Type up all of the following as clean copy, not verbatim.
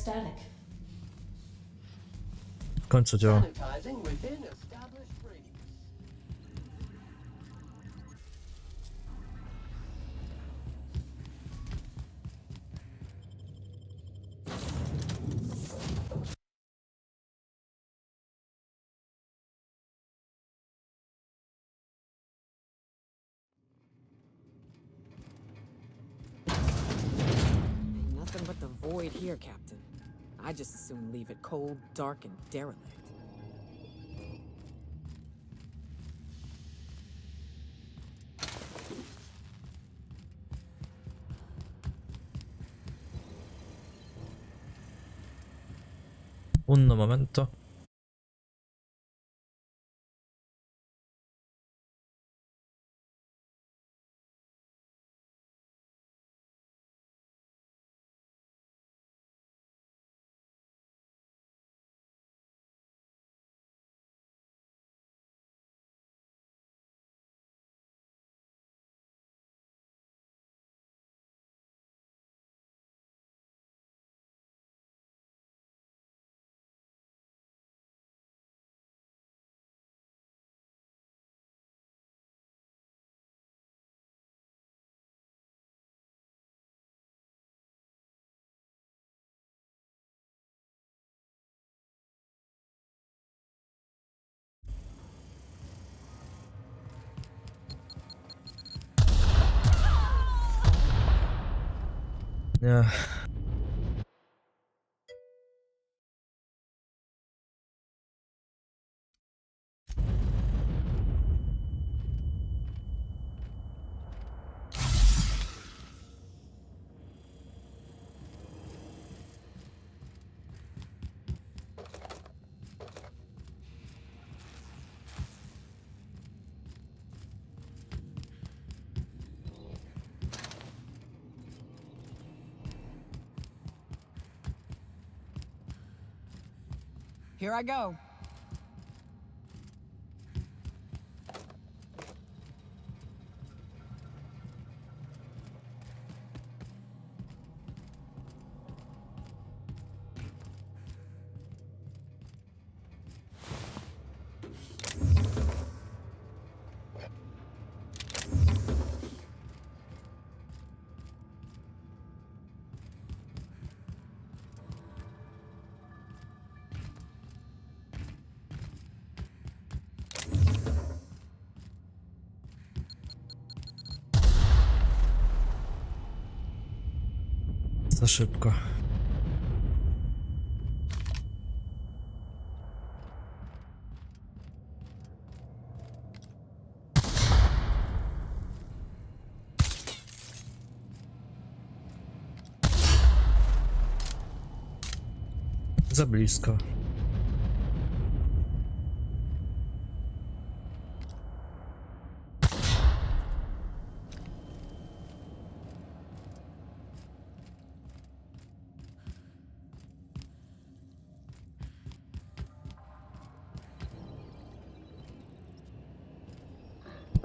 static. W końcu działa. Sanitizing within established radius. Ain't nothing but the void here, Captain. I just as soon leave it cold, dark, and derelict. Un momento. Nie. Here I go. Za szybko. Za blisko.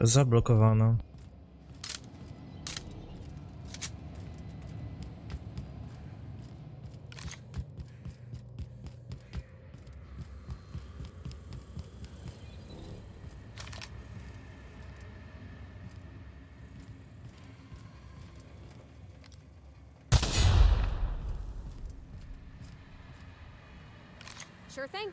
Zablokowano. Sure thing.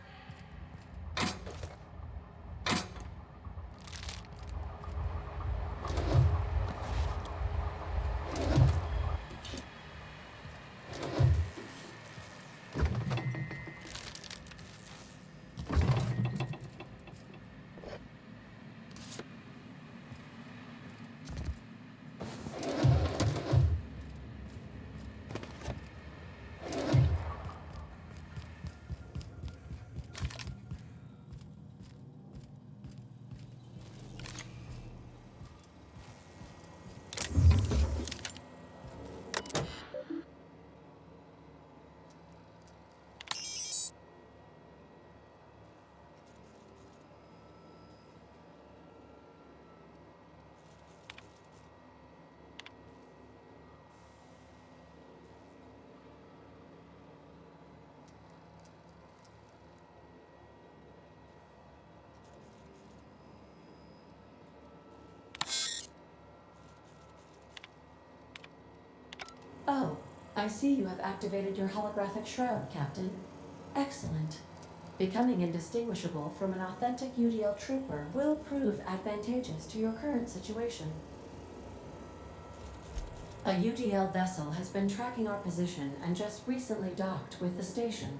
I see you have activated your holographic shroud, Captain. Excellent. Becoming indistinguishable from an authentic UDL trooper will prove advantageous to your current situation. A UDL vessel has been tracking our position and just recently docked with the station.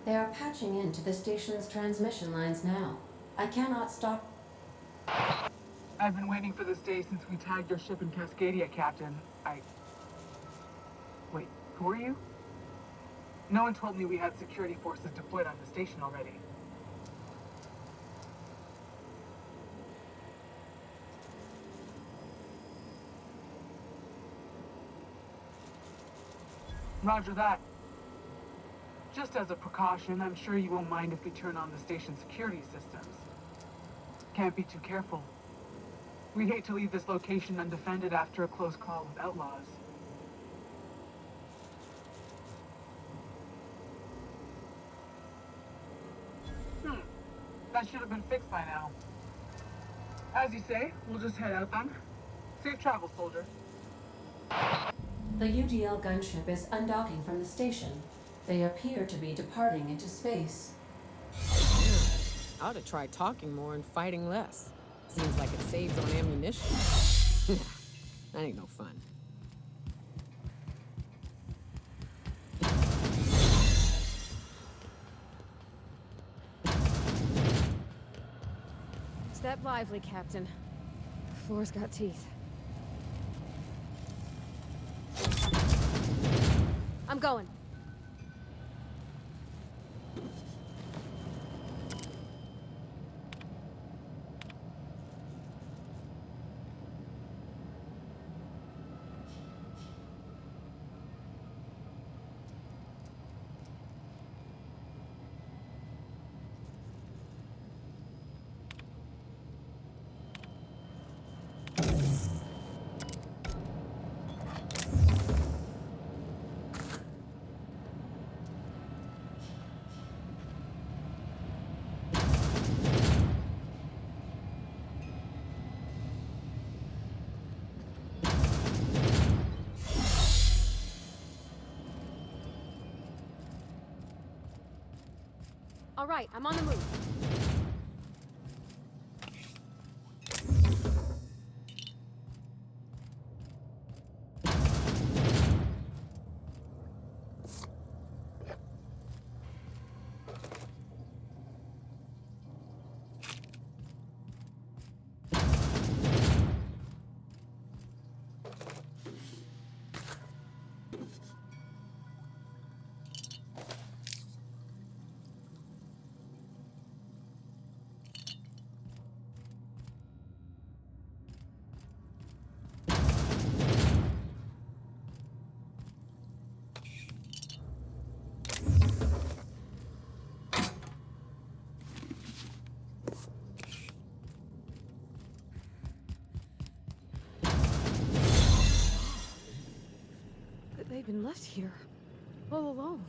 They are patching into the station's transmission lines now. I cannot stop. I've been waiting for this day since we tagged your ship in Cascadia, Captain. Wait, who are you? No one told me we had security forces deployed on the station already. Roger that. Just as a precaution, I'm sure you won't mind if we turn on the station's security systems. Can't be too careful. We'd hate to leave this location undefended after a close call with outlaws. That should have been fixed by now. As you say, we'll just head out then. Safe travel, soldier. The UDL gunship is undocking from the station. They appear to be departing into space. I ought to try talking more and fighting less. Seems like it saves on ammunition. Nah, that ain't no fun. Step lively, Captain. The floor's got teeth. I'm going. All right, I'm on the move. They've been left here, all alone.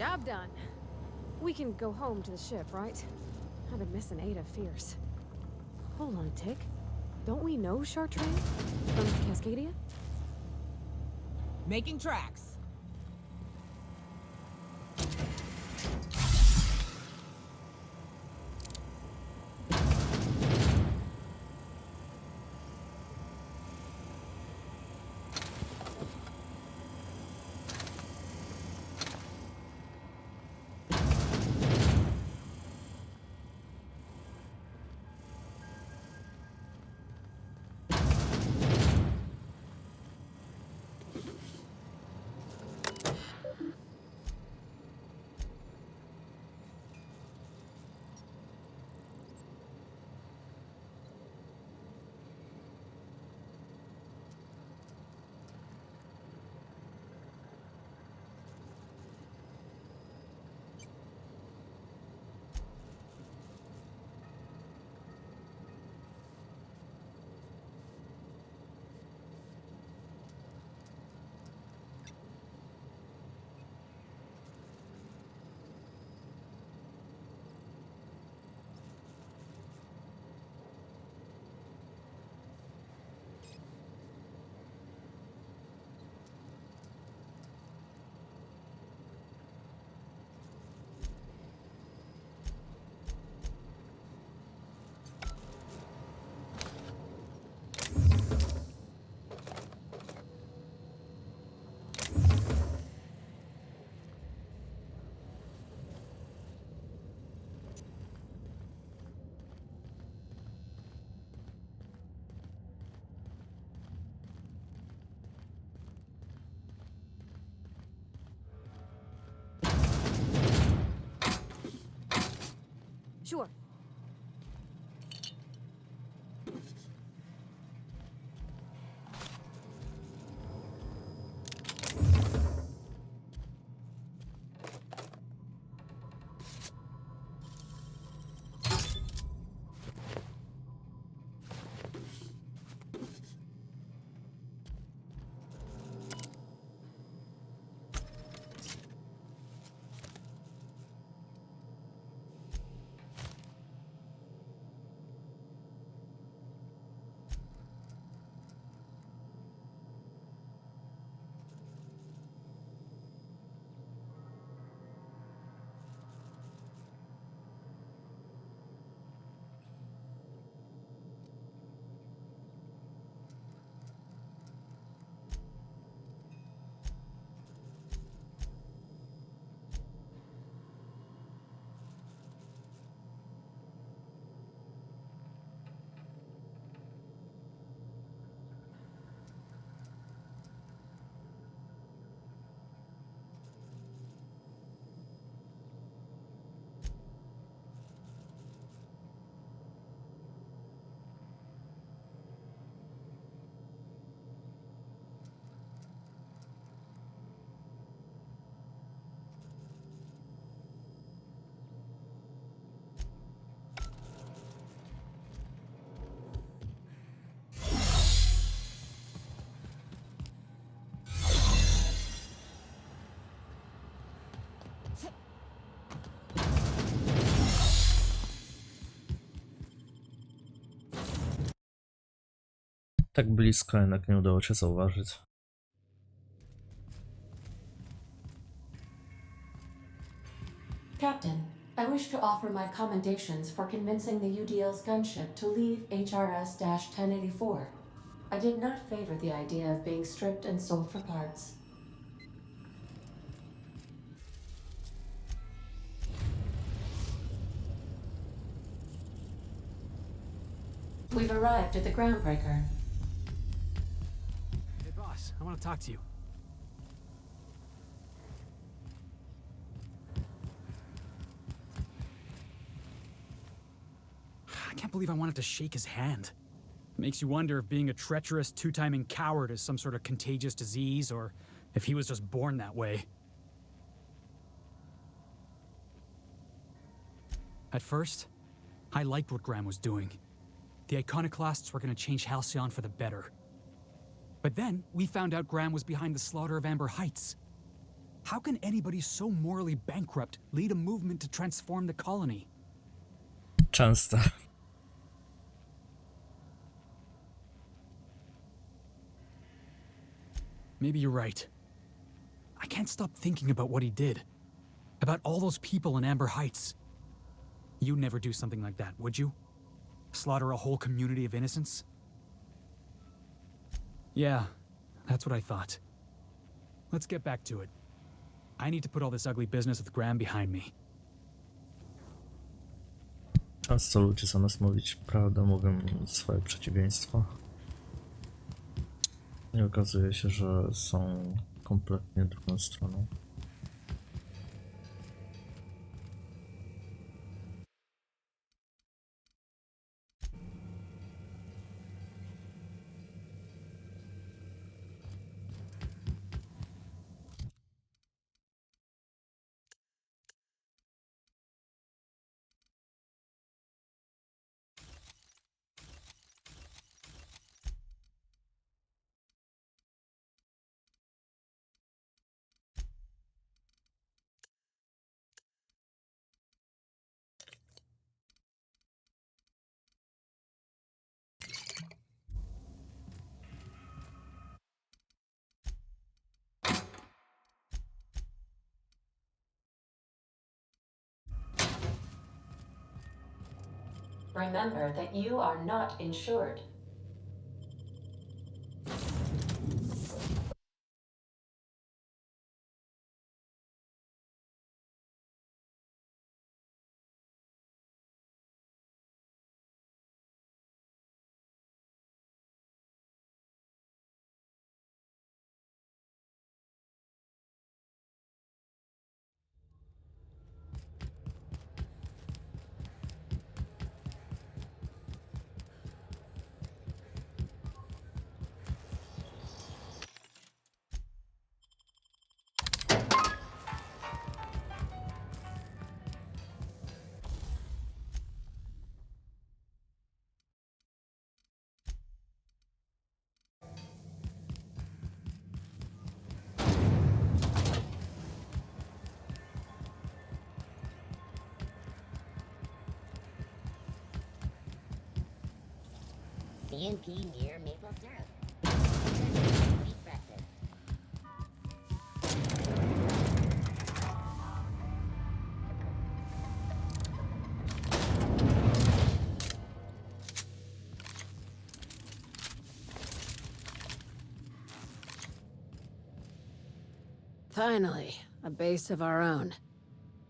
Job done. We can go home to the ship, right? I've been missing Ada fierce. Hold on a tick. Don't we know Chartrain from Cascadia? Making tracks. Sure. Tak blisko, jednak nie udało się zauważyć. Captain, I wish to offer my commendations for convincing the UDL's gunship to leave HRS-1084. I did not favor the idea of being stripped and sold for parts. We've arrived at the groundbreaker. Hey, boss, I want to talk to you. I can't believe I wanted to shake his hand. It makes you wonder if being a treacherous, two-timing coward is some sort of contagious disease, or if he was just born that way. At first, I liked what Graham was doing. The iconoclasts were going to change Halcyon for the better. But then, we found out Graham was behind the slaughter of Amber Heights. How can anybody so morally bankrupt lead a movement to transform the colony? Często. Maybe you're right. I can't stop thinking about what he did. About all those people in Amber Heights. You'd never do something like that, would you? Slaughter a whole community of innocents? Yeah, that's what I thought. Let's get back to it. I need to put all this ugly business with Graham behind me. Często ludzie zamiast mówić prawdę, mówią swoje przeciwieństwo. I okazuje się, że są kompletnie drugą stroną. Remember that you are not insured. CNP near maple syrup. Sweet breakfast. Finally, a base of our own.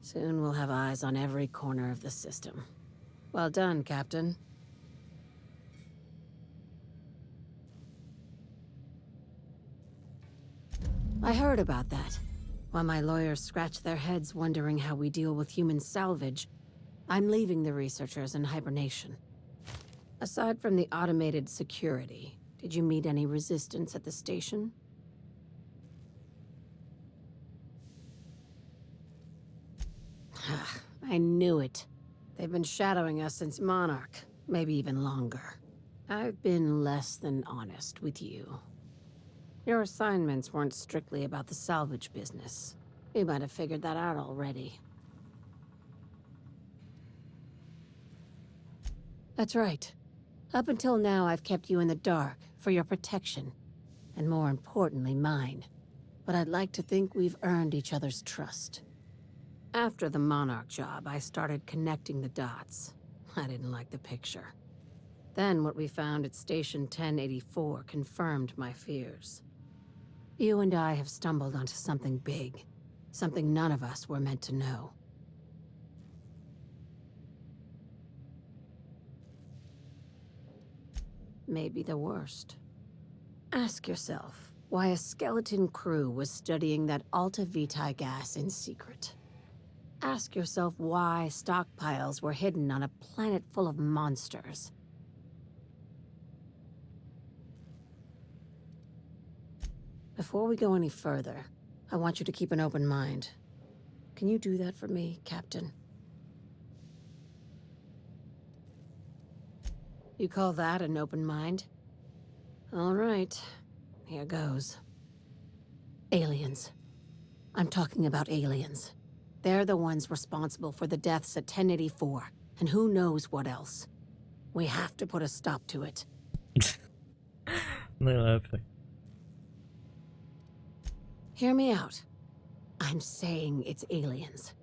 Soon we'll have eyes on every corner of the system. Well done, Captain. I heard about that. While my lawyers scratch their heads wondering how we deal with human salvage, I'm leaving the researchers in hibernation. Aside from the automated security, did you meet any resistance at the station? I knew it. They've been shadowing us since Monarch, maybe even longer. I've been less than honest with you. Your assignments weren't strictly about the salvage business. You might have figured that out already. That's right. Up until now, I've kept you in the dark for your protection, and more importantly, mine. But I'd like to think we've earned each other's trust. After the Monarch job, I started connecting the dots. I didn't like the picture. Then what we found at Station 1084 confirmed my fears. You and I have stumbled onto something big. Something none of us were meant to know. Maybe the worst. Ask yourself why a skeleton crew was studying that Alta Vitae gas in secret. Ask yourself why stockpiles were hidden on a planet full of monsters. Before we go any further, I want you to keep an open mind. Can you do that for me, Captain? You call that an open mind? All right, here goes. Aliens. I'm talking about aliens. They're the ones responsible for the deaths at 1084, and who knows what else. We have to put a stop to it. Najlepiej. Hear me out. I'm saying it's aliens.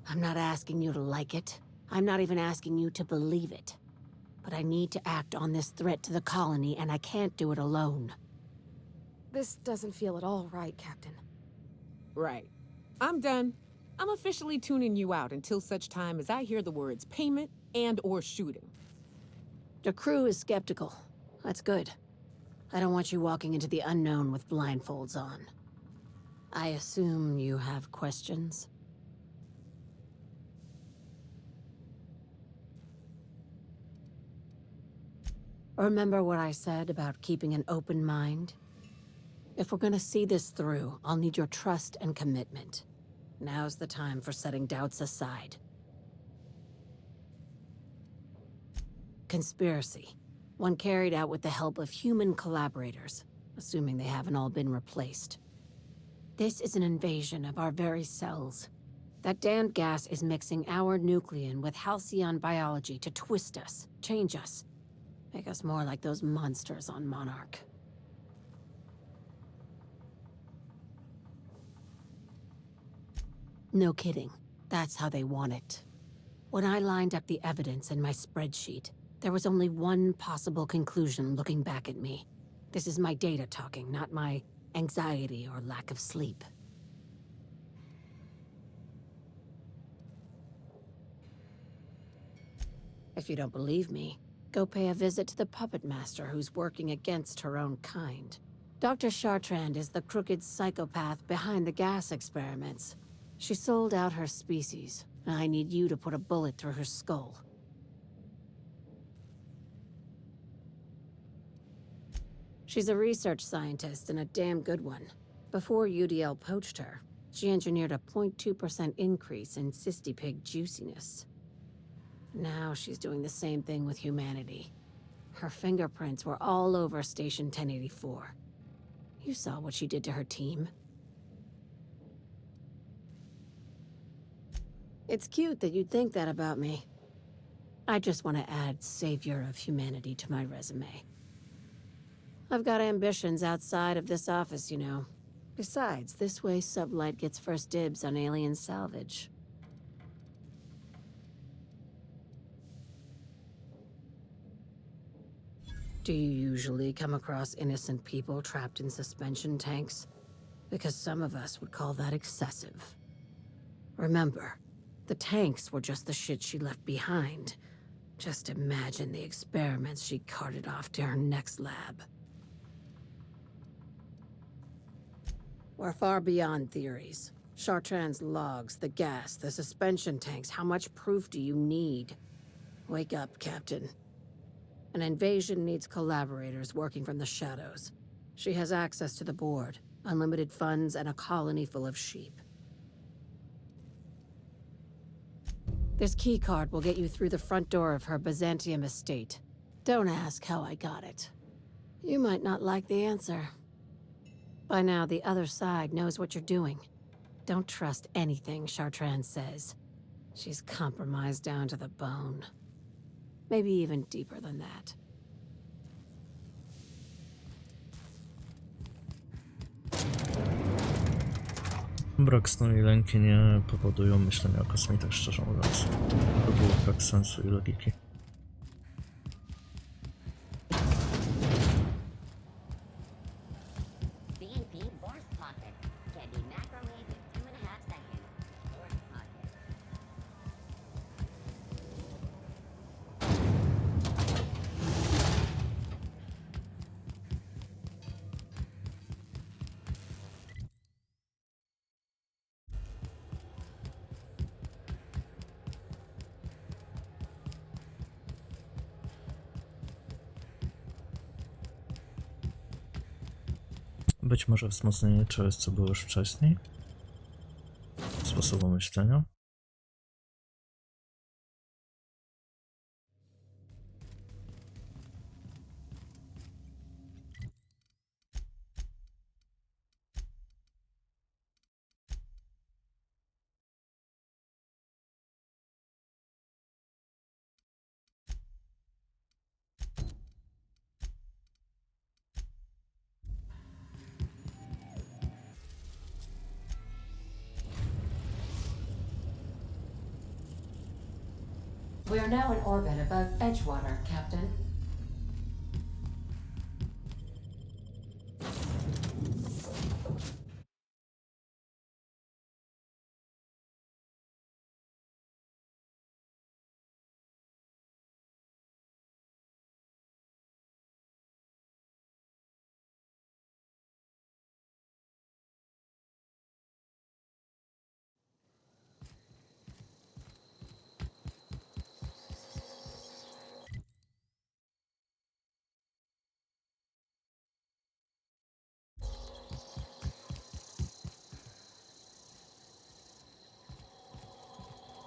I'm not asking you to like it. I'm not even asking you to believe it. But I need to act on this threat to the colony, and I can't do it alone. This doesn't feel at all right, Captain. Right. I'm done. I'm officially tuning you out until such time as I hear the words payment and/or shooting. The crew is skeptical. That's good. I don't want you walking into the unknown with blindfolds on. I assume you have questions? Remember what I said about keeping an open mind? If we're gonna see this through, I'll need your trust and commitment. Now's the time for setting doubts aside. Conspiracy. One carried out with the help of human collaborators, assuming they haven't all been replaced. This is an invasion of our very cells. That damned gas is mixing our nucleon with halcyon biology to twist us, change us, make us more like those monsters on Monarch. No kidding. That's how they want it. When I lined up the evidence in my spreadsheet, there was only one possible conclusion looking back at me. This is my data talking, not my anxiety or lack of sleep. If you don't believe me, go pay a visit to the puppet master who's working against her own kind. Dr. Chartrand is the crooked psychopath behind the gas experiments. She sold out her species, and I need you to put a bullet through her skull. She's a research scientist and a damn good one. Before UDL poached her, she engineered a 0.2% increase in cystipig juiciness. Now she's doing the same thing with humanity. Her fingerprints were all over Station 1084. You saw what she did to her team. It's cute that you'd think that about me. I just want to add savior of humanity to my resume. I've got ambitions outside of this office, you know. Besides, this way Sublight gets first dibs on alien salvage. Do you usually come across innocent people trapped in suspension tanks? Because some of us would call that excessive. Remember, the tanks were just the shit she left behind. Just imagine the experiments she carted off to her next lab. We're far beyond theories. Chartrand's logs, the gas, the suspension tanks, how much proof do you need? Wake up, Captain. An invasion needs collaborators working from the shadows. She has access to the board, unlimited funds, and a colony full of sheep. This keycard will get you through the front door of her Byzantium estate. Don't ask how I got it. You might not like the answer. By now, the other side knows what you're doing. Don't trust anything Chartrand says. She's compromised down to the bone. Maybe even deeper than that. Brak snu i lęki nie powodują myślenia o kosmitach, szczerze mówiąc. To był brak sensu i logiki. CNP Boris Pocket can be microwaved in 2.5 seconds. Boris Pocket. Być może wzmocnienie czegoś, co było już wcześniej. Sposobu myślenia. We are now in orbit above Edgewater, Captain.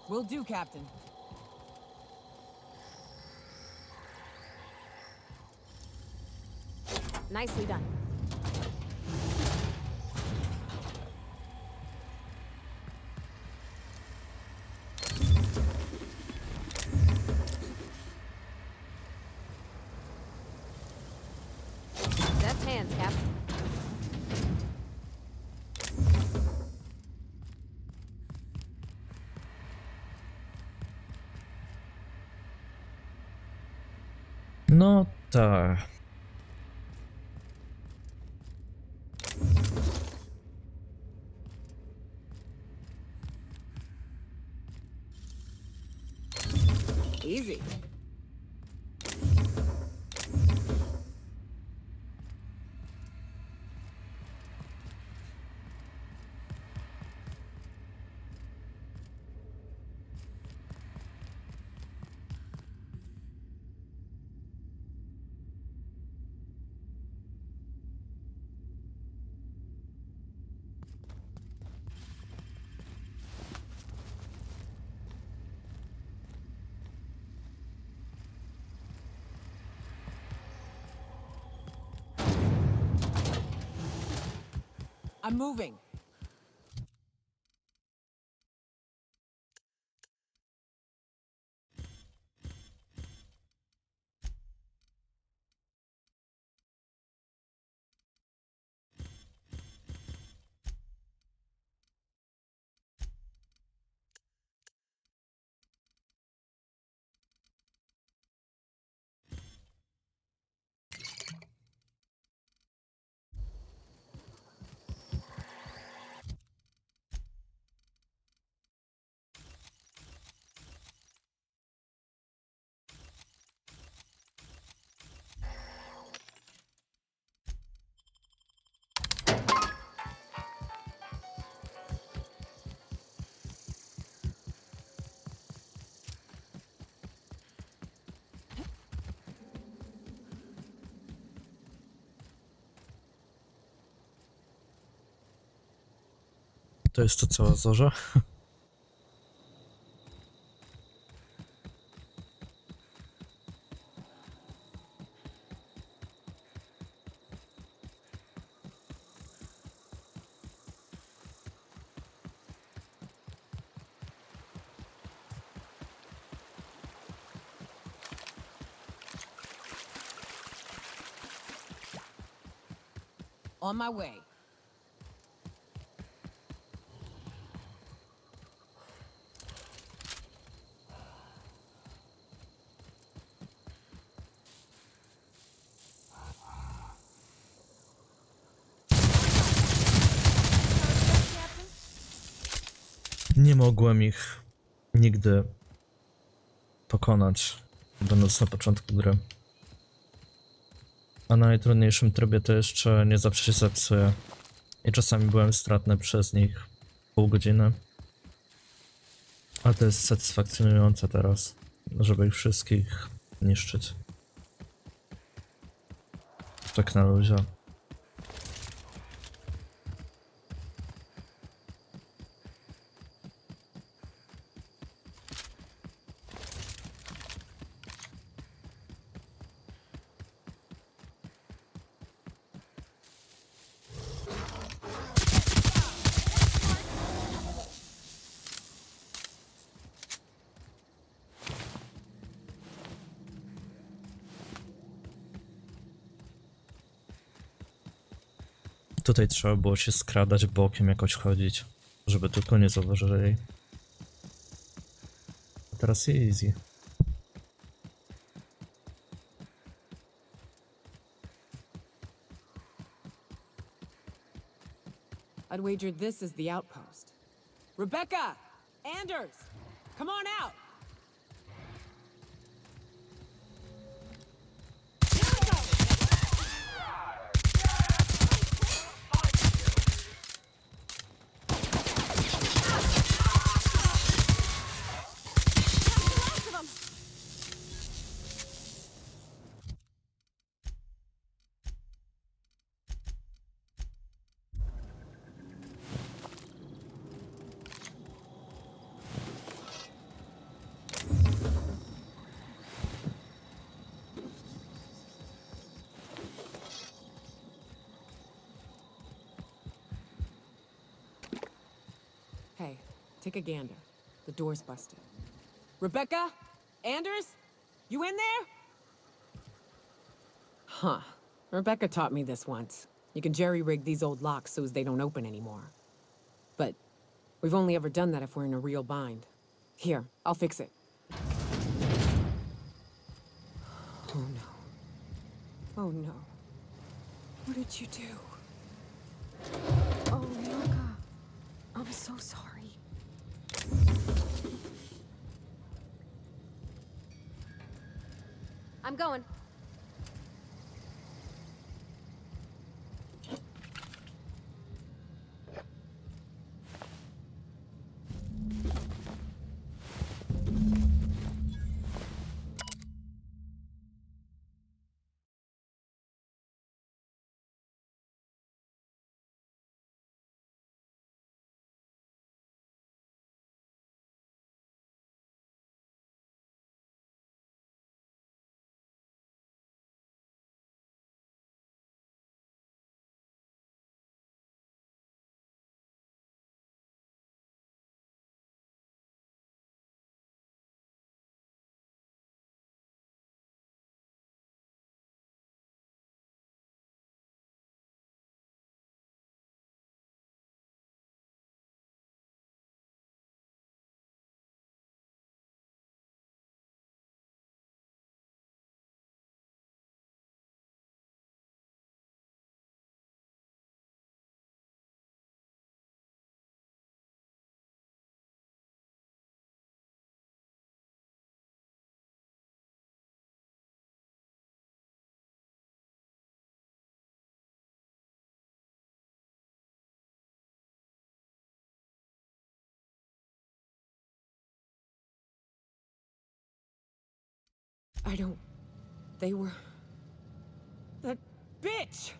Will do, Captain. Nicely done. Deft hands, Captain. No tak. Easy. I'm moving. To jest to cała zorza. On my way. Nie mogłem ich nigdy pokonać, będąc na początku gry. A na najtrudniejszym trybie to jeszcze nie zawsze się zepsuje. I czasami byłem stratny przez nich pół godziny. Ale to jest satysfakcjonujące teraz, żeby ich wszystkich niszczyć. Tak na luzie. Tutaj trzeba było się skradać bokiem, jakoś chodzić, żeby tylko nie zauważyli. A teraz easy. I'd wager this is the outpost. Rebecca! Anders! Come on out! Hey, take a gander. The door's busted. Rebecca? Anders? You in there? Huh. Rebecca taught me this once. You can jerry-rig these old locks so as they don't open anymore. But we've only ever done that if we're in a real bind. Here, I'll fix it. Oh no. Oh no. What did you do? Oh, Luca. I'm so sorry. I'm going. They were... That bitch!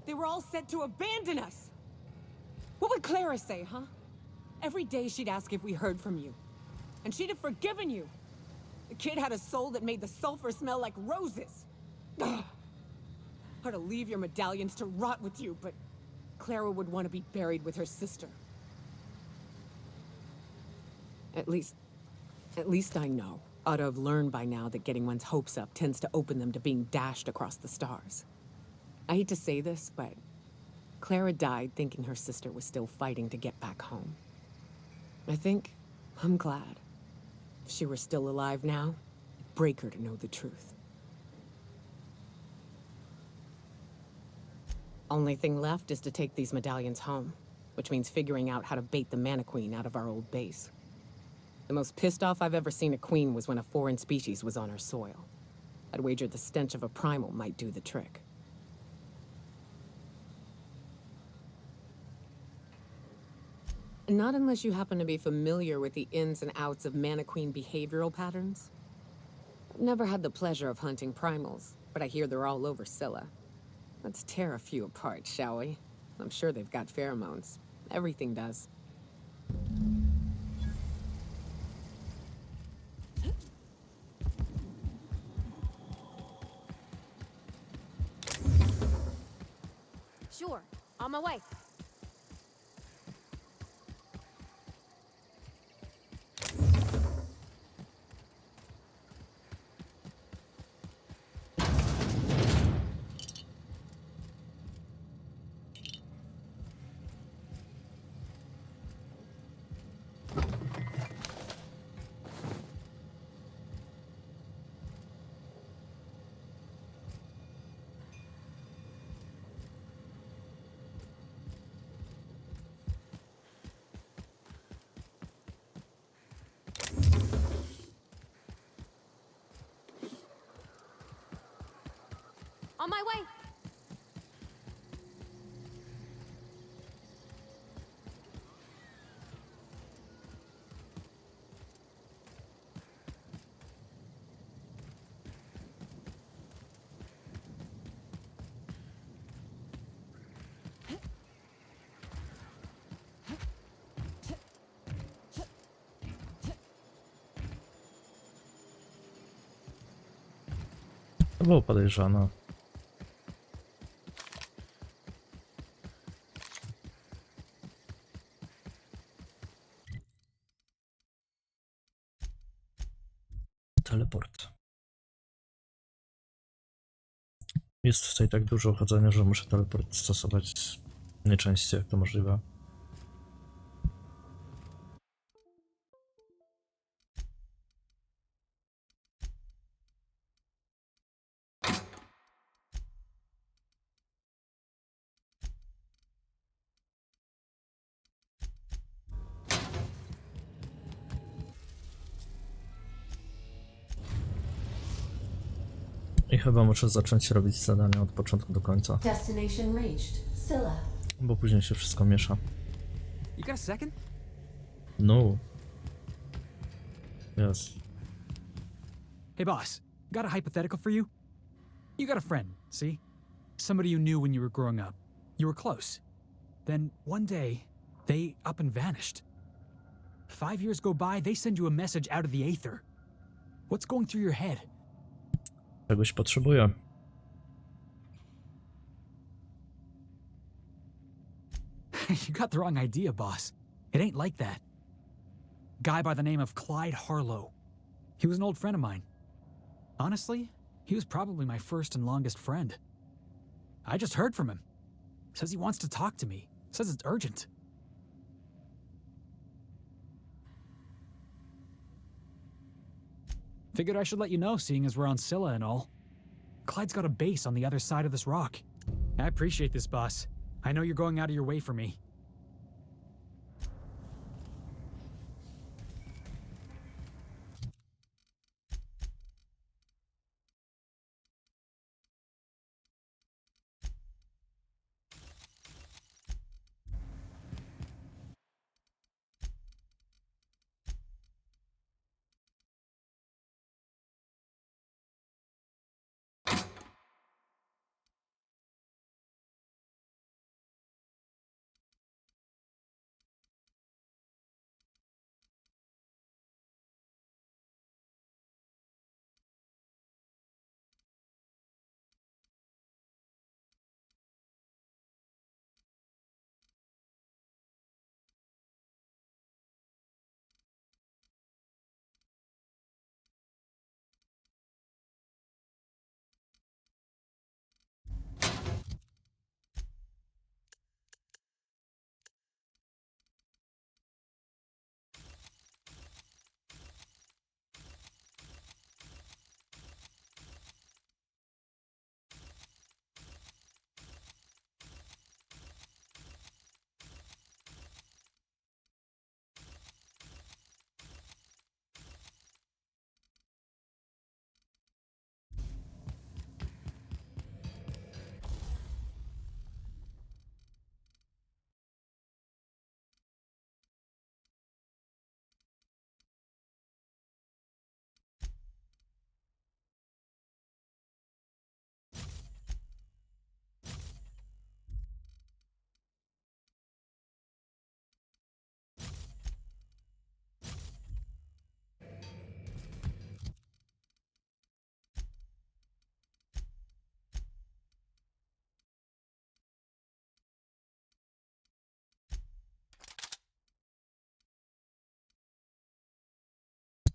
They were all set to abandon us! What would Clara say, huh? Every day she'd ask if we heard from you. And she'd have forgiven you. The kid had a soul that made the sulfur smell like roses. Ugh. Or to leave your medallions to rot with you, but Clara would want to be buried with her sister. At least I know. Ought to have learned by now that getting one's hopes up tends to open them to being dashed across the stars. I hate to say this, but Clara died thinking her sister was still fighting to get back home. I'm glad. If she were still alive now, it'd break her to know the truth. Only thing left is to take these medallions home, which means figuring out how to bait the Mana Queen out of our old base. The most pissed off I've ever seen a queen was when a foreign species was on her soil. I'd wager the stench of a primal might do the trick. Not unless you happen to be familiar with the ins and outs of Mana Queen behavioral patterns. I've never had the pleasure of hunting primals, but I hear they're all over Scylla. Let's tear a few apart, shall we? I'm sure they've got pheromones. Everything does. Sure. On my way. On my way. To było podejrzane. Teleport. Jest tutaj tak dużo chodzenia, że muszę teleport stosować najczęściej jak to możliwe. I chyba muszę zacząć robić zadania od początku do końca, Destination reached. Scylla. bo później się wszystko miesza. You got a second? No. Yes. Hey, boss. Got a hypothetical for you? You got a friend, see? Somebody you knew when you were growing up. You were close. Then, one day, they up and vanished. 5 years go by, they send you a message out of the aether. What's going through your head? Czegoś potrzebuję. You got the wrong idea, boss. It ain't like that. Guy by the name of Clyde Harlow. He was an old friend of mine. Honestly, he was probably my first and longest friend. I just heard from him. Says he wants to talk to me. Says it's urgent. Figured I should let you know, seeing as we're on Scylla and all. Clyde's got a base on the other side of this rock. I appreciate this, boss. I know you're going out of your way for me.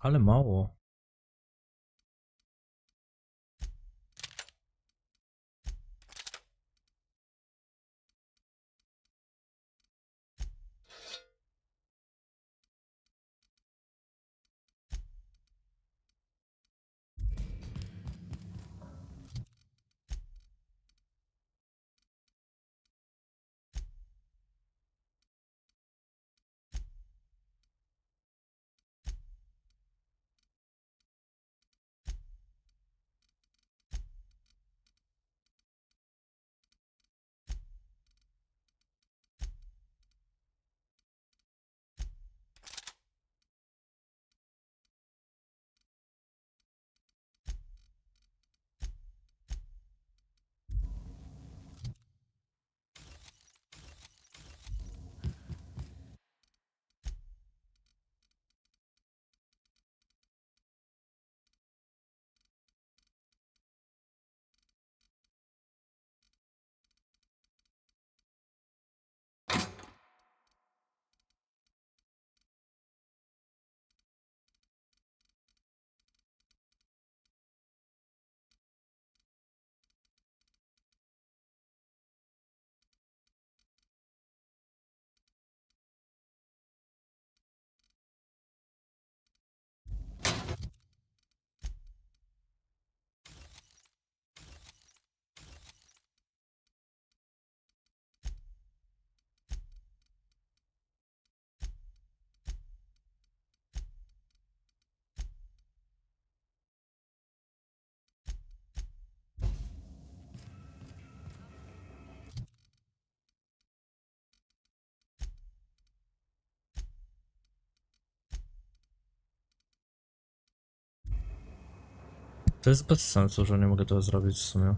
Ale mało. To jest bez sensu, że nie mogę tego zrobić w sumie.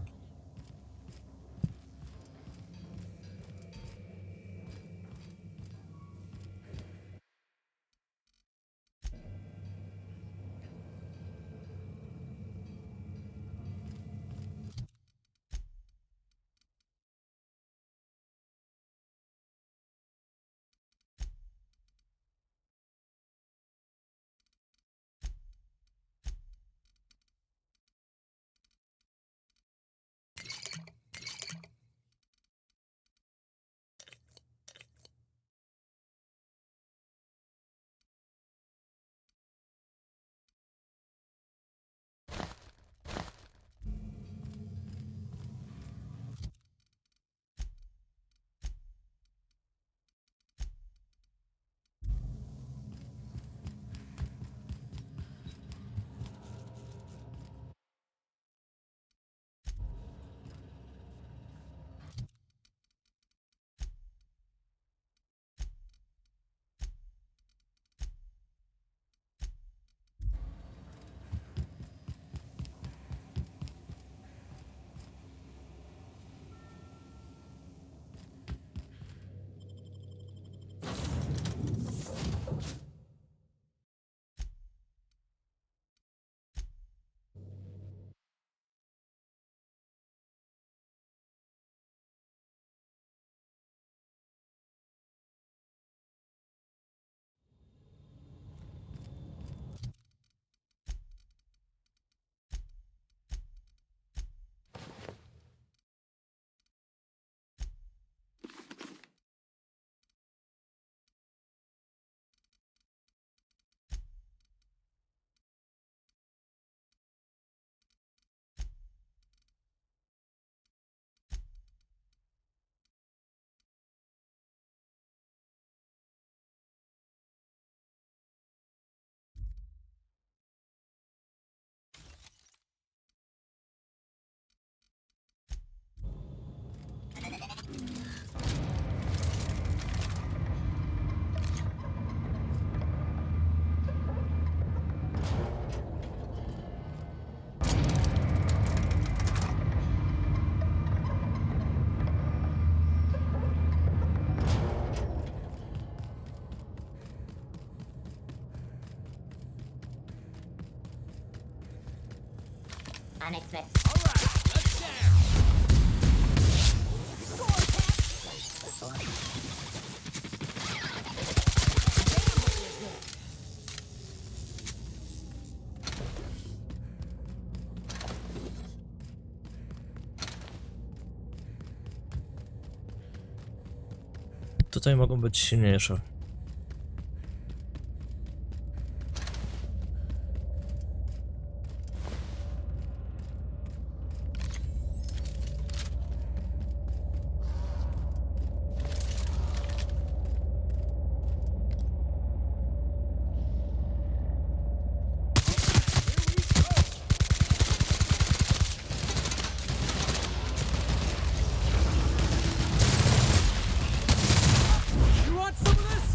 Unexpected. Tutaj mogą być silniejsze. You want some of this?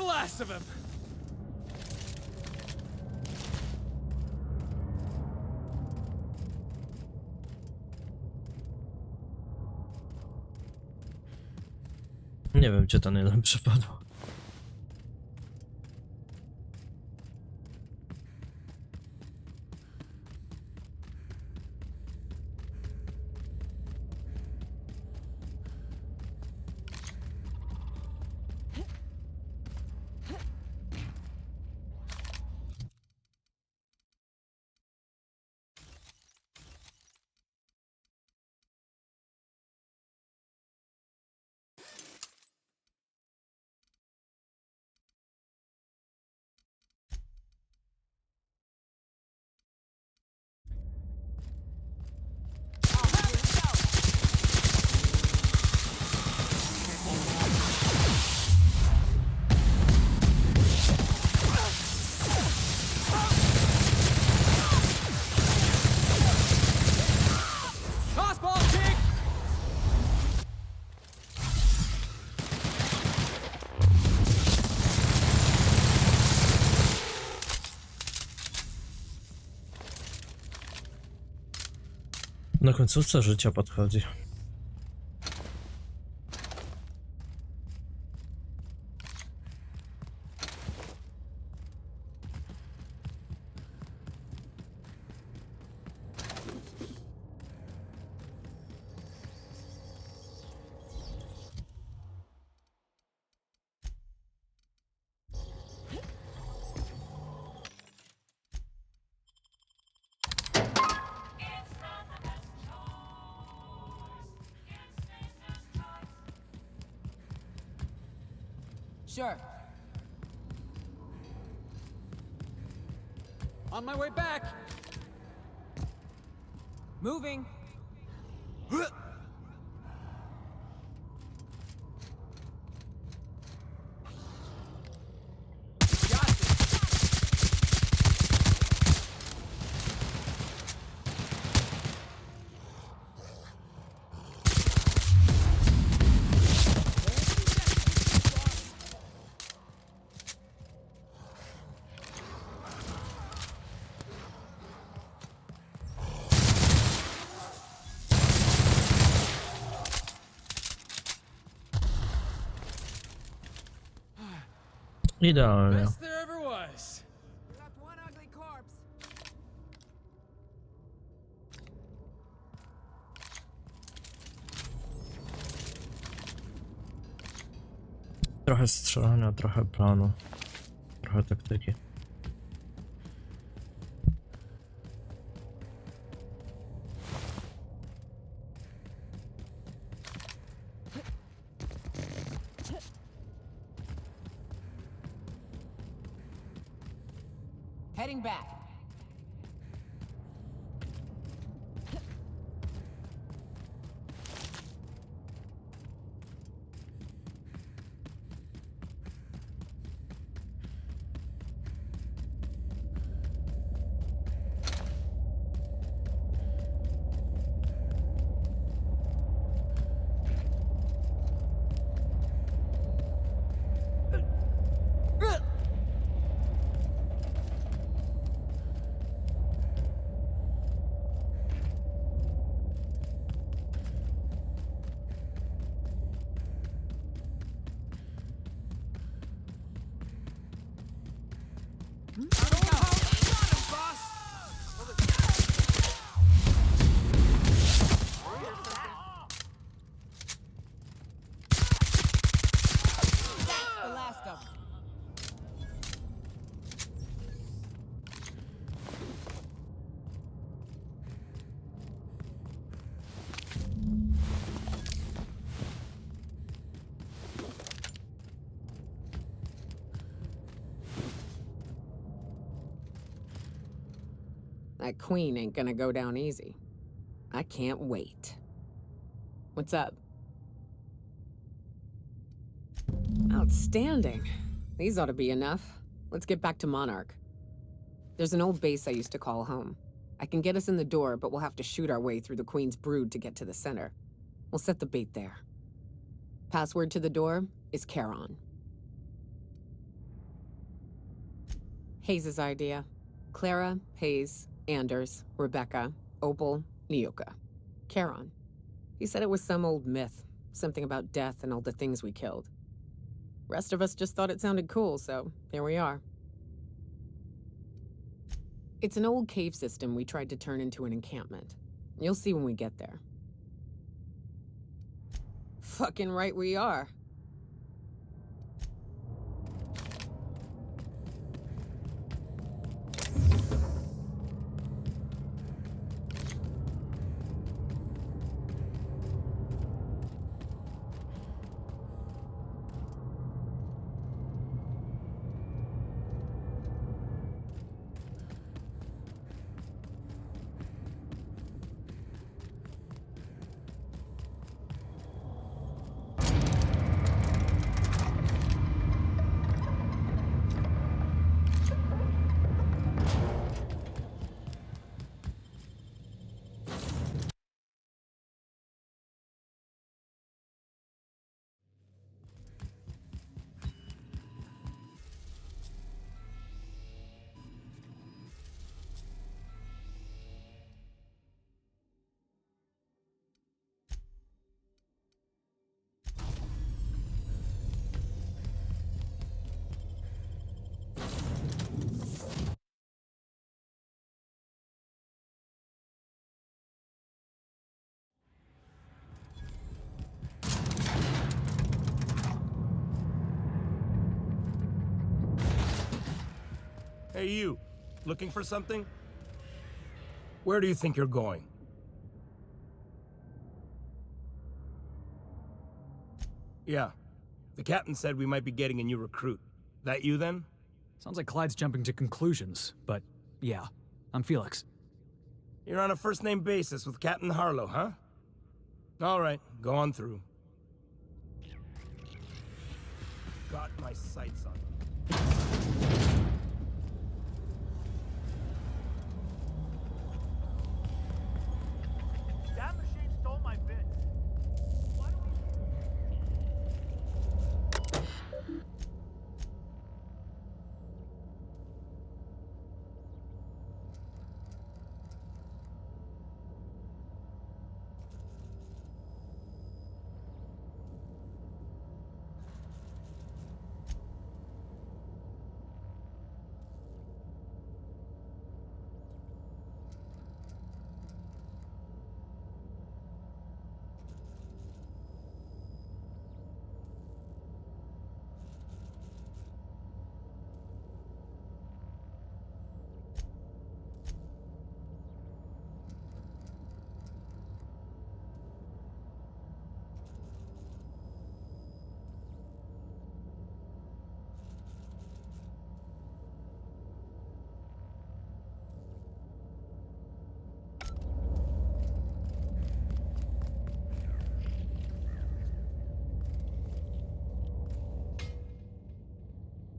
the last of him. Nie wiem, gdzie ten jeden przypadł. Tossball kick! Na końcówce życia podchodzi. Sure. On my way back! Moving. Idealnie. Best there ever was. Left one ugly corpse. Trochę strzelania, trochę planu, trochę taktyki. Heading back. That's the last of them. That queen ain't gonna go down easy. I can't wait. What's up? Outstanding. These ought to be enough. Let's get back to Monarch. There's an old base I used to call home. I can get us in the door, but we'll have to shoot our way through the Queen's brood to get to the center. We'll set the bait there. Password to the door is Charon. Hayes' idea. Clara, Hayes, Anders, Rebecca, Opal, Nyoka. Charon. He said it was some old myth. Something about death and all the things we killed. Rest of us just thought it sounded cool, so here we are. It's an old cave system we tried to turn into an encampment. You'll see when we get there. Fucking right we are. Hey, you. Looking for something? Where do you think you're going? Yeah. The captain said we might be getting a new recruit. That you, then? Sounds like Clyde's jumping to conclusions, but yeah, I'm Felix. You're on a first-name basis with Captain Harlow, huh? All right, go on through. Got my sights on you. That machine stole my bits. Why do we...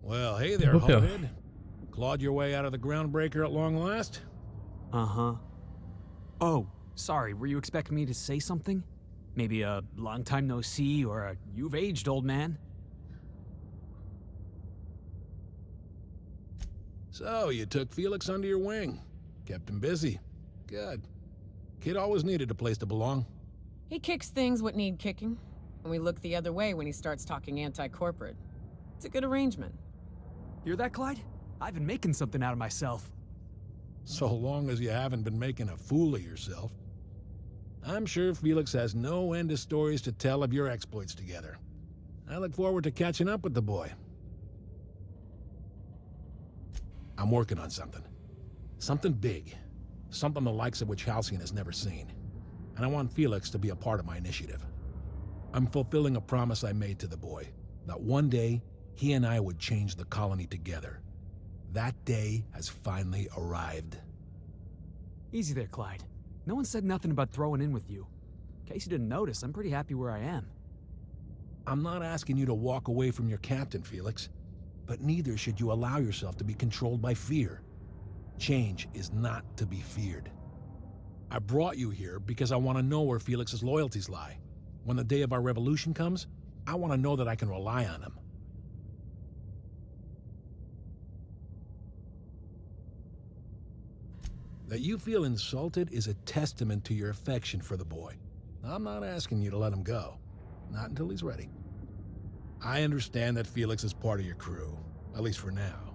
Well, hey there, Głupio. Hullhead. Clawed your way out of the groundbreaker at long last? Uh-huh. Oh, sorry, were you expecting me to say something? Maybe a long time no see or a you've aged, old man? So, you took Felix under your wing. Kept him busy. Good. Kid always needed a place to belong. He kicks things what need kicking, and we look the other way when he starts talking anti-corporate. It's a good arrangement. Hear that, Clyde? I've been making something out of myself. So long as you haven't been making a fool of yourself. I'm sure Felix has no end of stories to tell of your exploits together. I look forward to catching up with the boy. I'm working on something. Something big. Something the likes of which Halcyon has never seen. And I want Felix to be a part of my initiative. I'm fulfilling a promise I made to the boy, that one day he and I would change the colony together. That day has finally arrived. Easy there, Clyde. No one said nothing about throwing in with you. In case you didn't notice, I'm pretty happy where I am. I'm not asking you to walk away from your captain, Felix, but neither should you allow yourself to be controlled by fear. Change is not to be feared. I brought you here because I want to know where Felix's loyalties lie. When the day of our revolution comes, I want to know that I can rely on him. That you feel insulted is a testament to your affection for the boy. I'm not asking you to let him go. Not until he's ready. I understand that Felix is part of your crew, at least for now.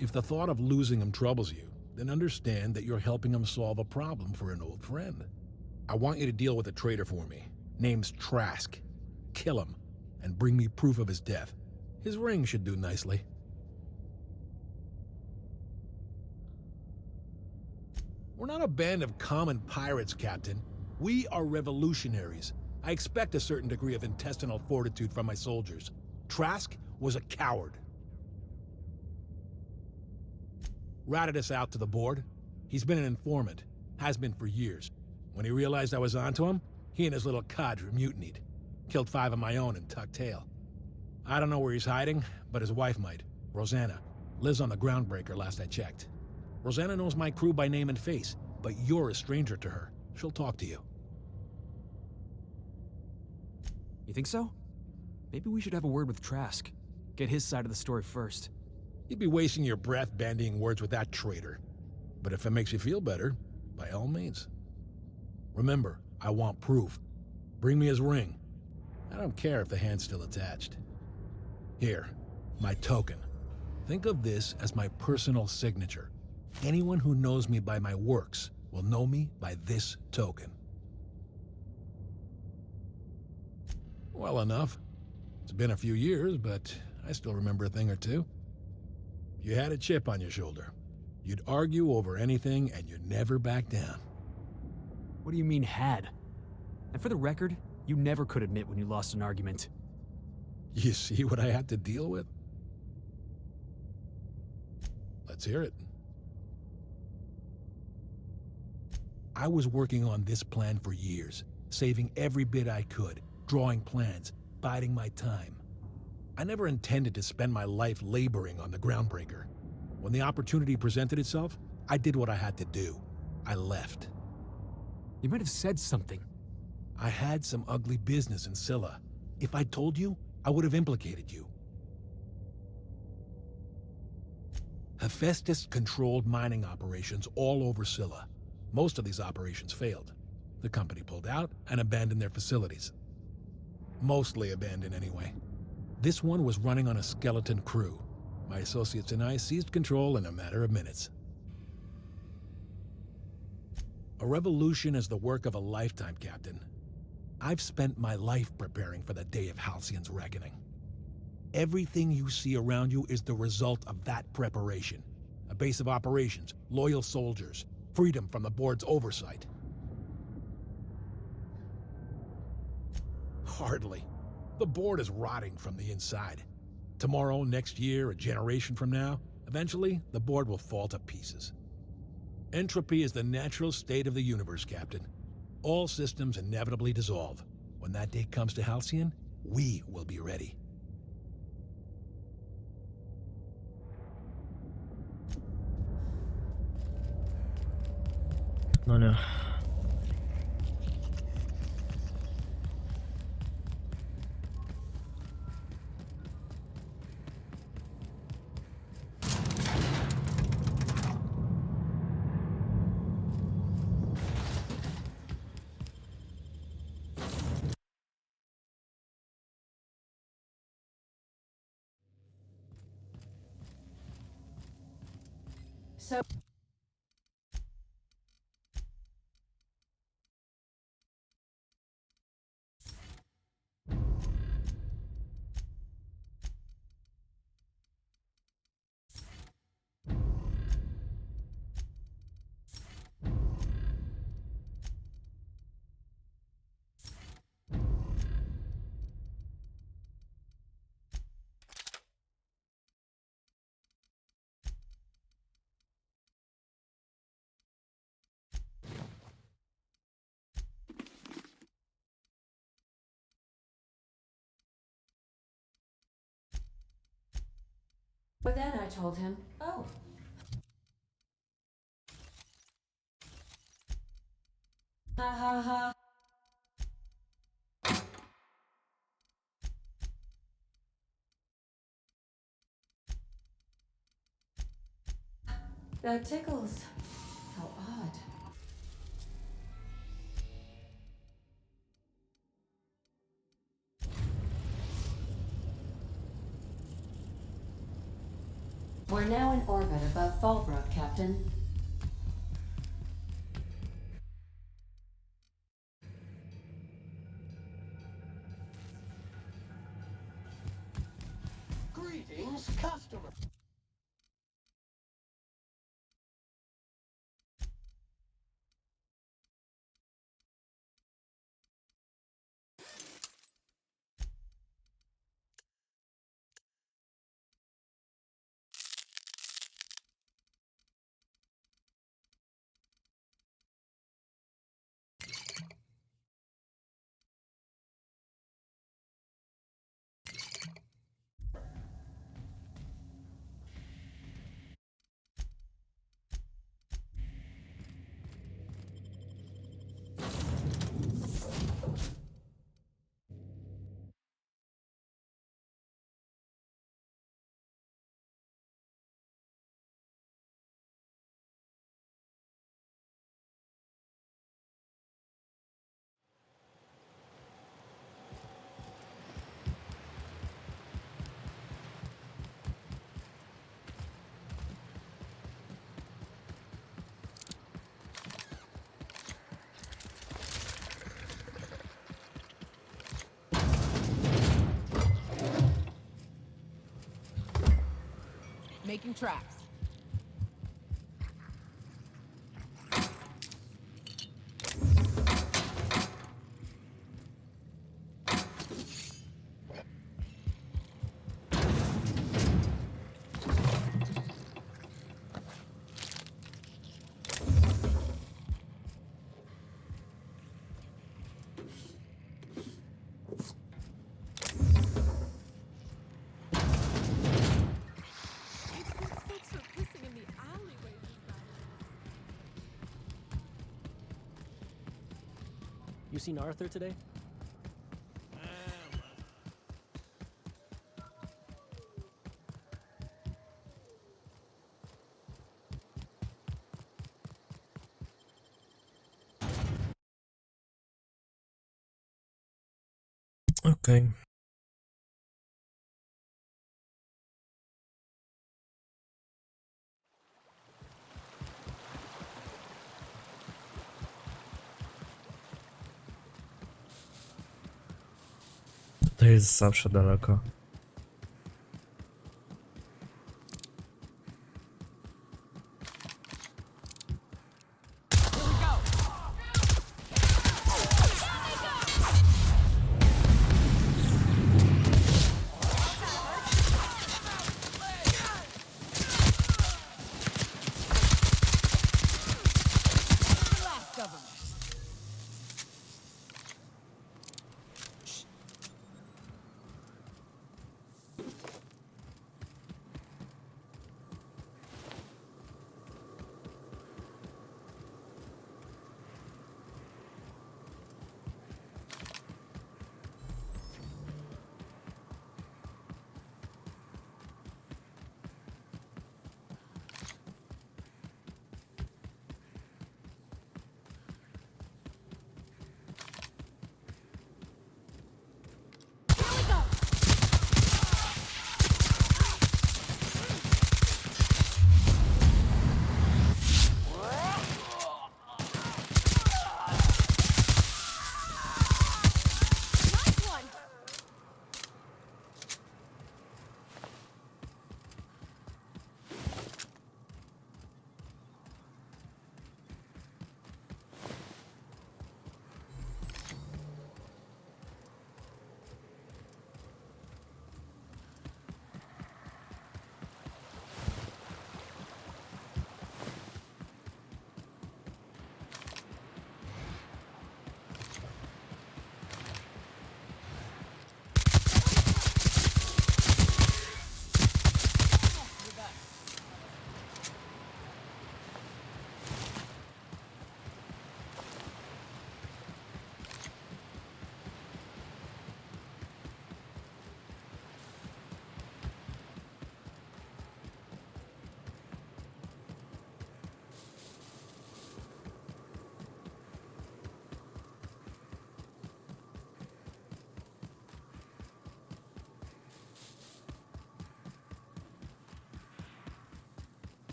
If the thought of losing him troubles you, then understand that you're helping him solve a problem for an old friend. I want you to deal with a traitor for me. Name's Trask. Kill him, and bring me proof of his death. His ring should do nicely. We're not a band of common pirates, Captain. We are revolutionaries. I expect a certain degree of intestinal fortitude from my soldiers. Trask was a coward. Ratted us out to the board. He's been an informant. Has been for years. When he realized I was onto him, he and his little cadre mutinied. Killed 5 of my own and tucked tail. I don't know where he's hiding, but his wife might. Rosanna. Lives on the Groundbreaker last I checked. Rosanna knows my crew by name and face, but you're a stranger to her. She'll talk to you. You think so? Maybe we should have a word with Trask. Get his side of the story first. You'd be wasting your breath bandying words with that traitor. But if it makes you feel better, by all means. Remember, I want proof. Bring me his ring. I don't care if the hand's still attached. Here, my token. Think of this as my personal signature. Anyone who knows me by my works will know me by this token. Well enough. It's been a few years, but I still remember a thing or two. You had a chip on your shoulder. You'd argue over anything and you'd never back down. What do you mean, had? And for the record, you never could admit when you lost an argument. You see what I had to deal with? Let's hear it. I was working on this plan for years, saving every bit I could, drawing plans, biding my time. I never intended to spend my life laboring on the Groundbreaker. When the opportunity presented itself, I did what I had to do. I left. You might have said something. I had some ugly business in Scylla. If I'd told you, I would have implicated you. Hephaestus controlled mining operations all over Scylla. Most of these operations failed. The company pulled out and abandoned their facilities. Mostly abandoned anyway. This one was running on a skeleton crew. My associates and I seized control in a matter of minutes. A revolution is the work of a lifetime, Captain. I've spent my life preparing for the day of Halcyon's reckoning. Everything you see around you is the result of that preparation. A base of operations, loyal soldiers, freedom from the board's oversight. Hardly. The board is rotting from the inside. Tomorrow, next year, a generation from now, eventually the board will fall to pieces. Entropy is the natural state of the universe, Captain. All systems inevitably dissolve. When that day comes to Halcyon, we will be ready. No nie. So... But then I told him, oh. Ha ha ha. That tickles. How odd. We're now in orbit above Fallbrook, Captain. Greetings, customer. Making tracks. Folks are pissing in the alleyways. You seen Arthur today? Okej. To jest zawsze daleko.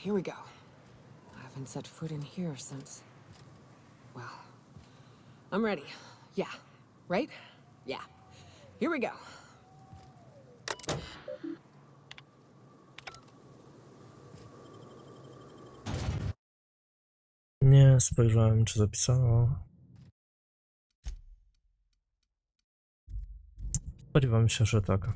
here we go. I haven't set foot in here since... Well, I'm ready. Yeah. Right? Yeah. Here we go. Nie spojrzałem, czy zapisało. Spodziewam się, że tak.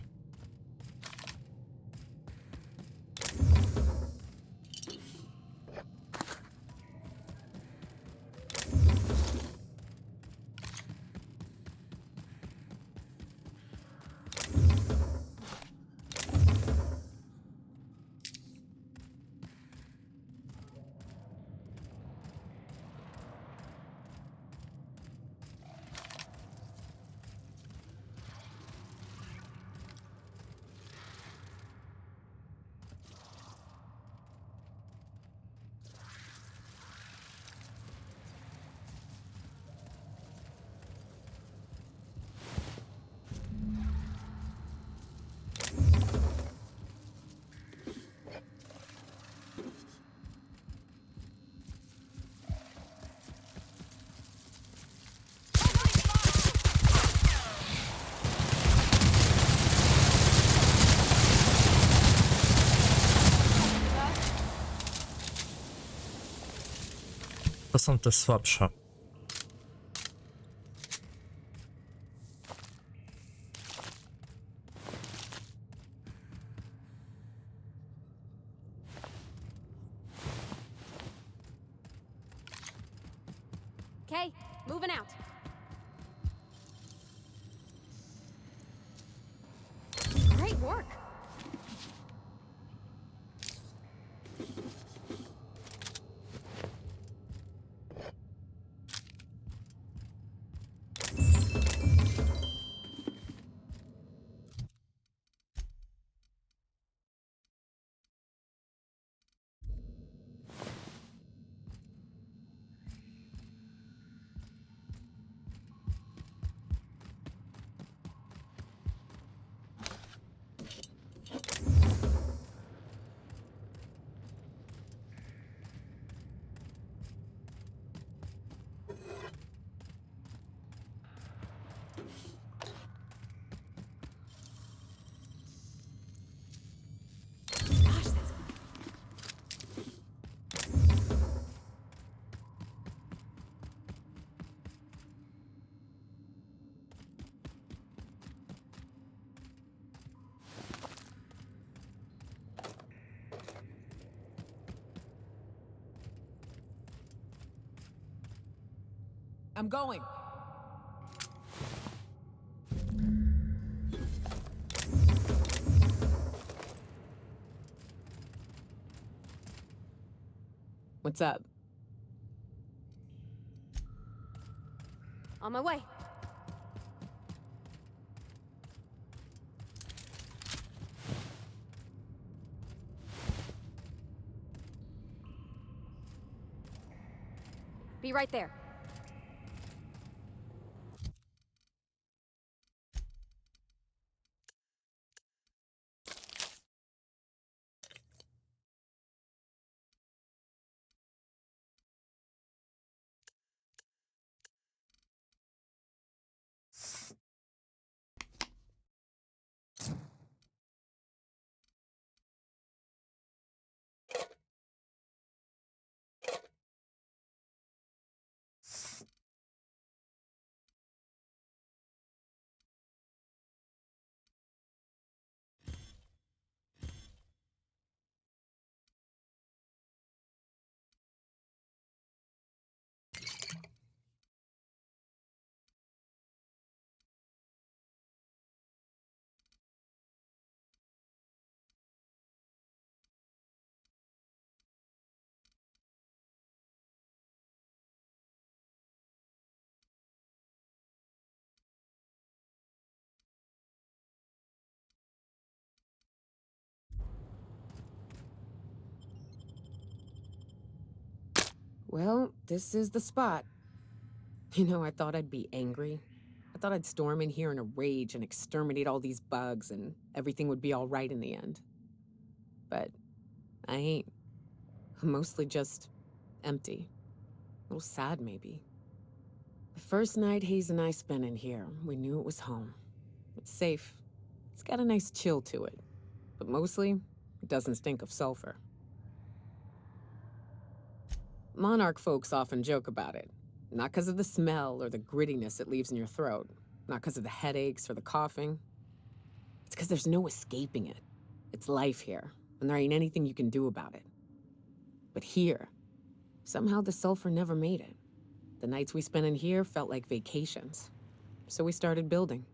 To są te słabsze. Okay, moving out. Great work. I'm going. What's up? On my way. Be right there. Well, this is the spot. You know, I thought I'd be angry. I thought I'd storm in here in a rage and exterminate all these bugs and everything would be all right in the end. But I ain't. Mostly just empty. A little sad, maybe. The first night Hayes and I spent in here, we knew it was home. It's safe. It's got a nice chill to it. But mostly, it doesn't stink of sulfur. Monarch folks often joke about it. Not because of the smell or the grittiness it leaves in your throat. Not because of the headaches or the coughing. It's because there's no escaping it. It's life here, and there ain't anything you can do about it. But here, somehow the sulfur never made it. The nights we spent in here felt like vacations. So we started building.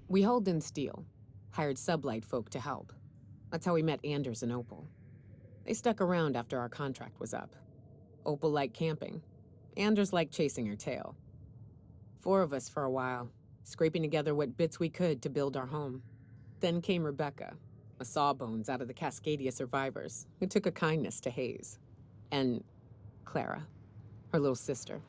We hauled in steel, hired sublight folk to help. That's how we met Anders and Opal. They stuck around after our contract was up. Opal liked camping. Anders liked chasing her tail. 4 of us for a while, scraping together what bits we could to build our home. Then came Rebecca, a sawbones out of the Cascadia survivors, who took a kindness to Hayes. And Clara, her little sister.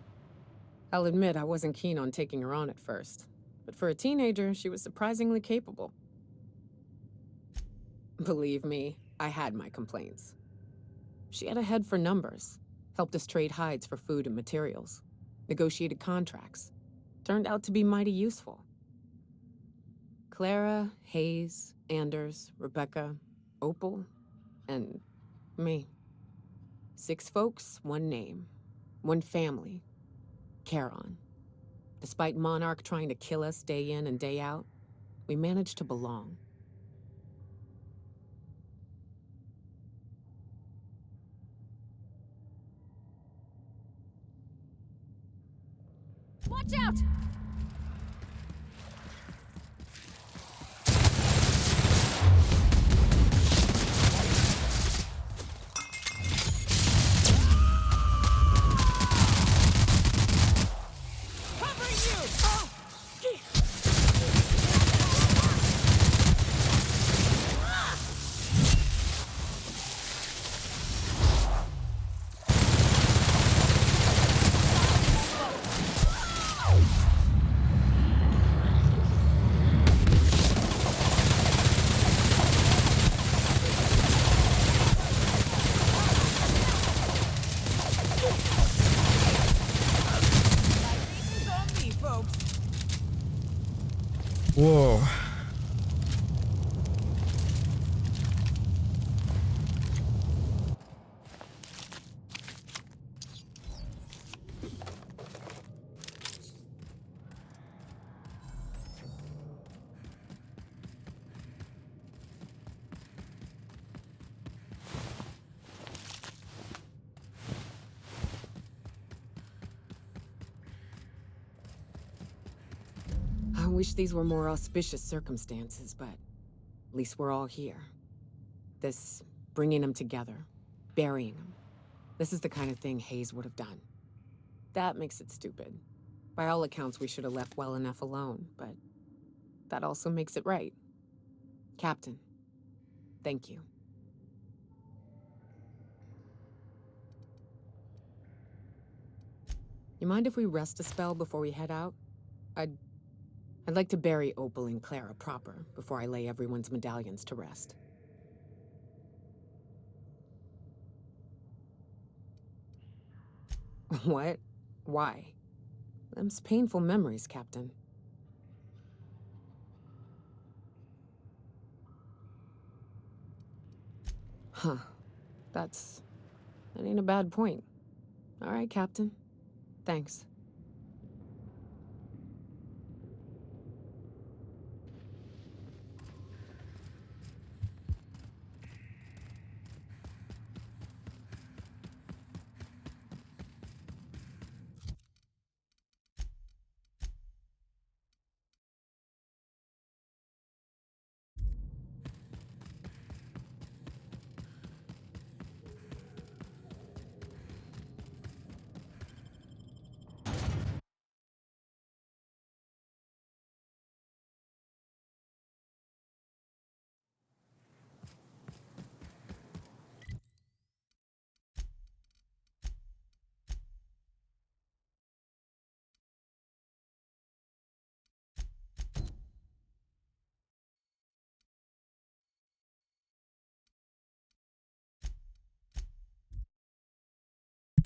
I'll admit I wasn't keen on taking her on at first, but for a teenager, she was surprisingly capable. Believe me, I had my complaints. She had a head for numbers, helped us trade hides for food and materials, negotiated contracts. Turned out to be mighty useful. Clara, Hayes, Anders, Rebecca, Opal, and me. 6 folks, 1 name, 1 family, Charon. Despite Monarch trying to kill us day in and day out, we managed to belong. Watch out! Covering you! Oh! Wow. I wish these were more auspicious circumstances, but at least we're all here. This bringing them together, burying them. This is the kind of thing Hayes would have done. That makes it stupid. By all accounts, we should have left well enough alone, but that also makes it right. Captain, thank you. You mind if we rest a spell before we head out? I'd like to bury Opal and Clara proper before I lay everyone's medallions to rest. What? Why? Them's painful memories, Captain. Huh. That ain't a bad point. All right, Captain. Thanks.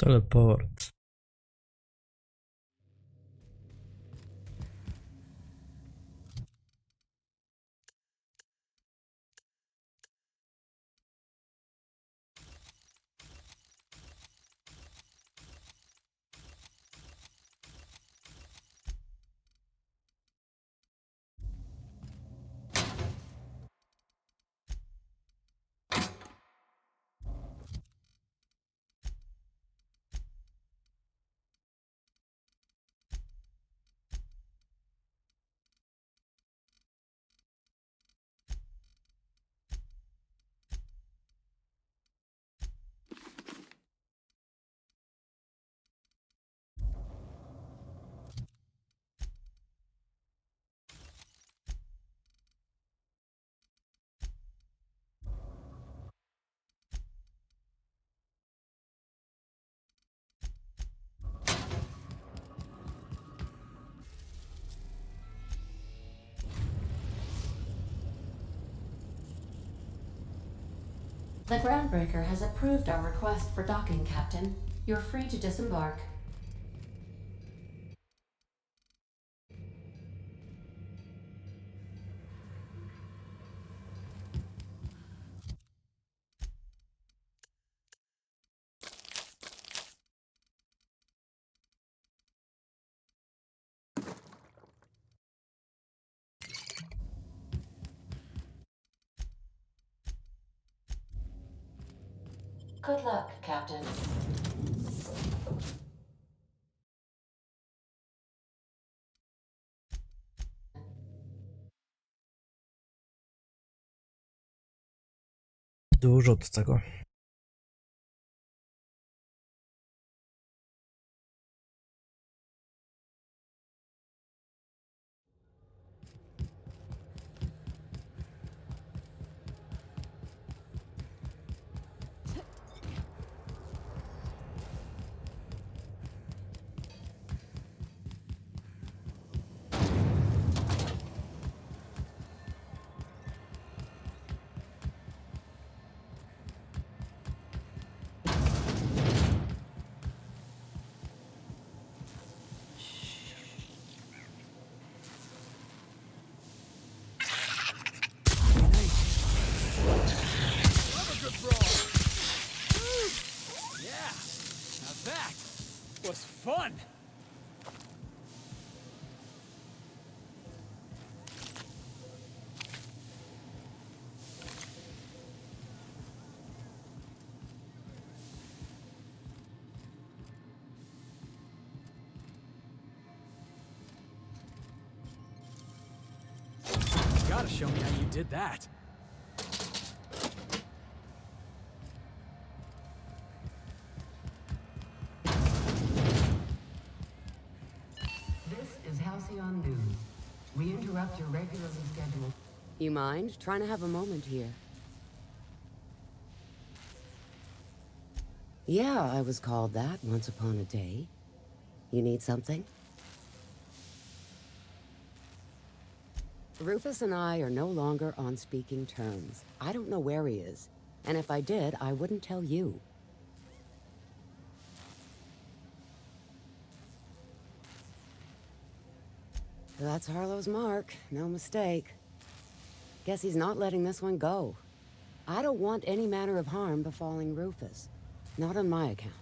Teleport. The groundbreaker has approved our request for docking, Captain. You're free to disembark. Good luck, Captain. Dużo od tego. Yeah, now that was fun. You gotta show me how you did that. Halcyon News. We interrupt your regularly scheduled... You mind trying to have a moment here? Yeah, I was called that once upon a day. You need something? Rufus and I are no longer on speaking terms. I don't know where he is. And if I did, I wouldn't tell you. That's Harlow's mark. No mistake. Guess he's not letting this one go. I don't want any manner of harm befalling Rufus. Not on my account.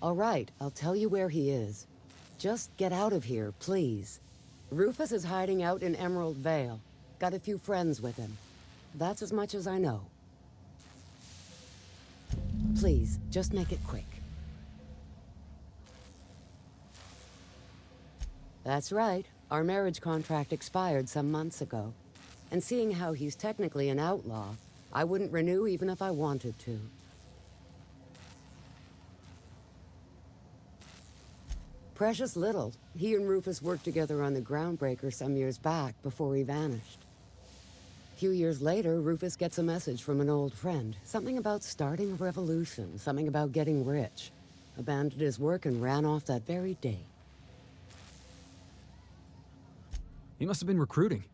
All right, I'll tell you where he is. Just get out of here, please. Rufus is hiding out in Emerald Vale. Got a few friends with him. That's as much as I know. Please, just make it quick. That's right. Our marriage contract expired some months ago. And seeing how he's technically an outlaw, I wouldn't renew even if I wanted to. Precious little. He and Rufus worked together on the Groundbreaker some years back before he vanished. A few years later, Rufus gets a message from an old friend. Something about starting a revolution, something about getting rich. Abandoned his work and ran off that very day. He must have been recruiting,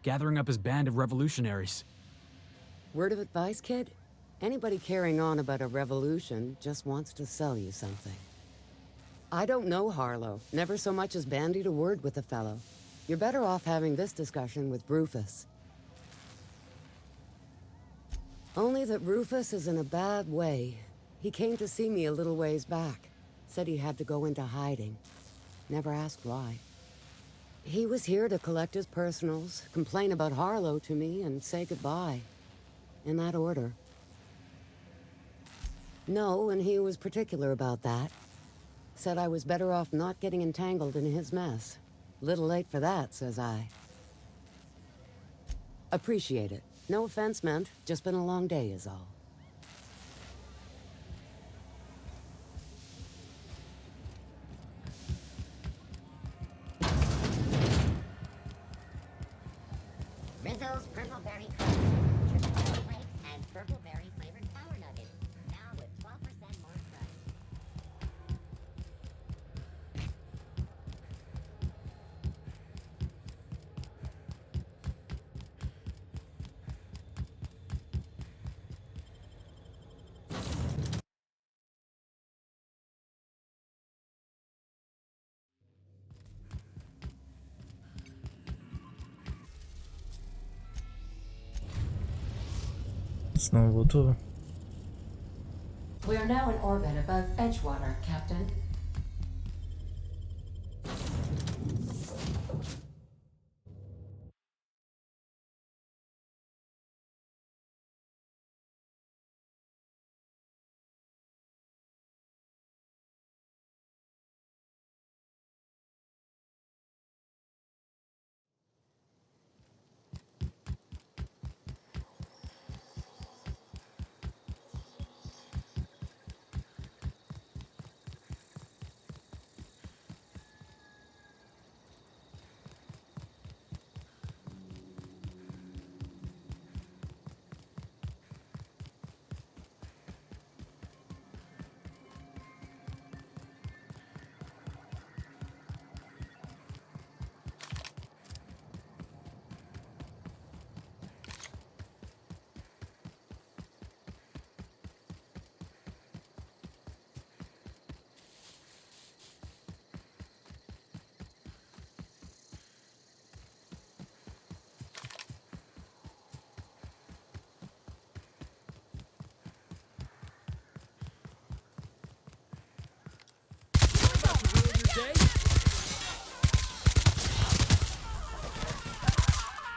gathering up his band of revolutionaries. Word of advice, kid? Anybody carrying on about a revolution just wants to sell you something. I don't know Harlow. Never so much as bandied a word with the fellow. You're better off having this discussion with Rufus. Only that Rufus is in a bad way. He came to see me a little ways back. Said he had to go into hiding. Never asked why. He was here to collect his personals, complain about Harlow to me, and say goodbye. In that order. No, and he was particular about that. Said I was better off not getting entangled in his mess. Little late for that, says I. Appreciate it. No offense meant, just been a long day is all. Rizzo's Purple Berry Crunch, Triple Berry Flakes, and Purple Berry flavored Power Nuggets. Now with 12% more crunch. Znowu tu. We are now in orbit above Edgewater, Captain.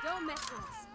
Don't mess with us.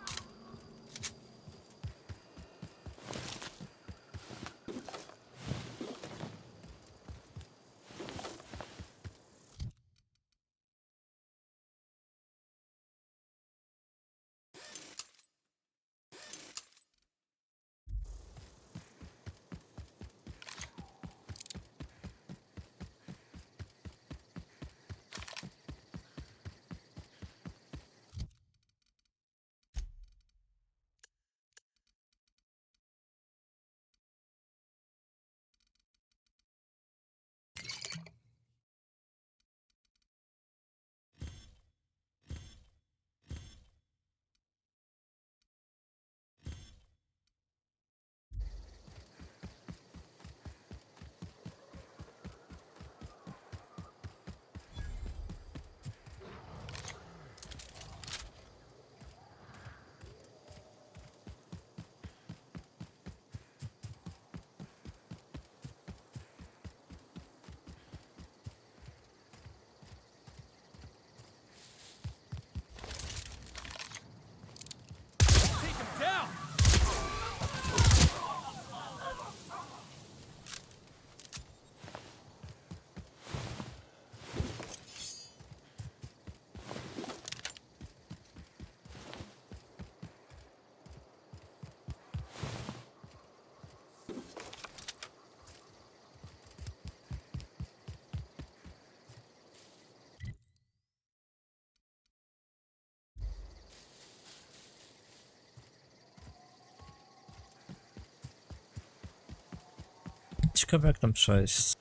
Ciekawe jak tam przejść.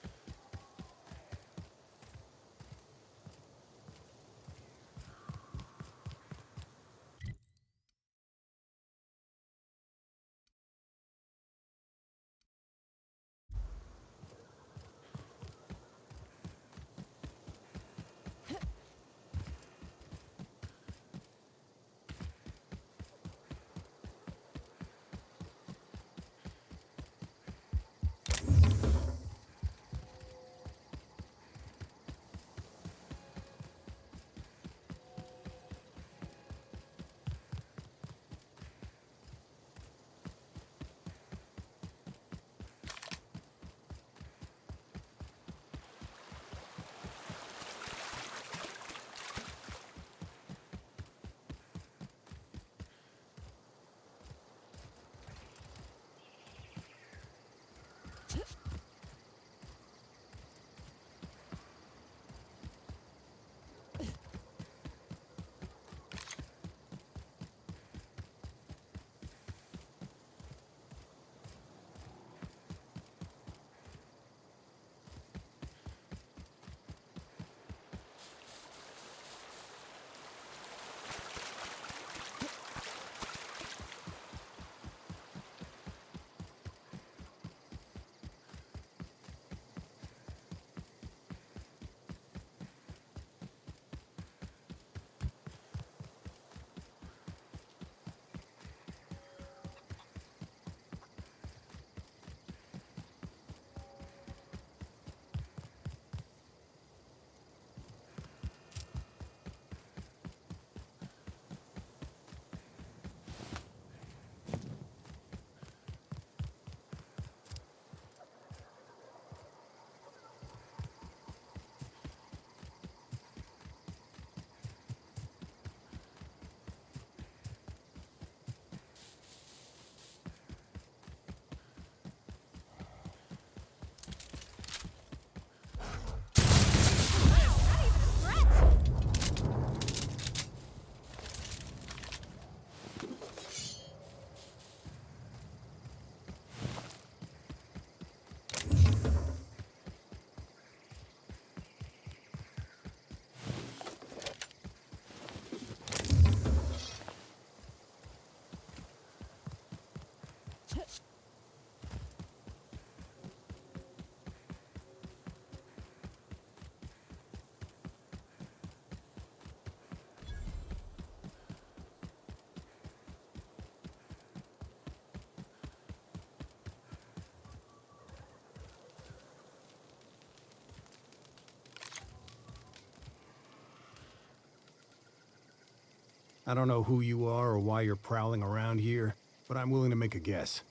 I don't know who you are or why you're prowling around here, but I'm willing to make a guess.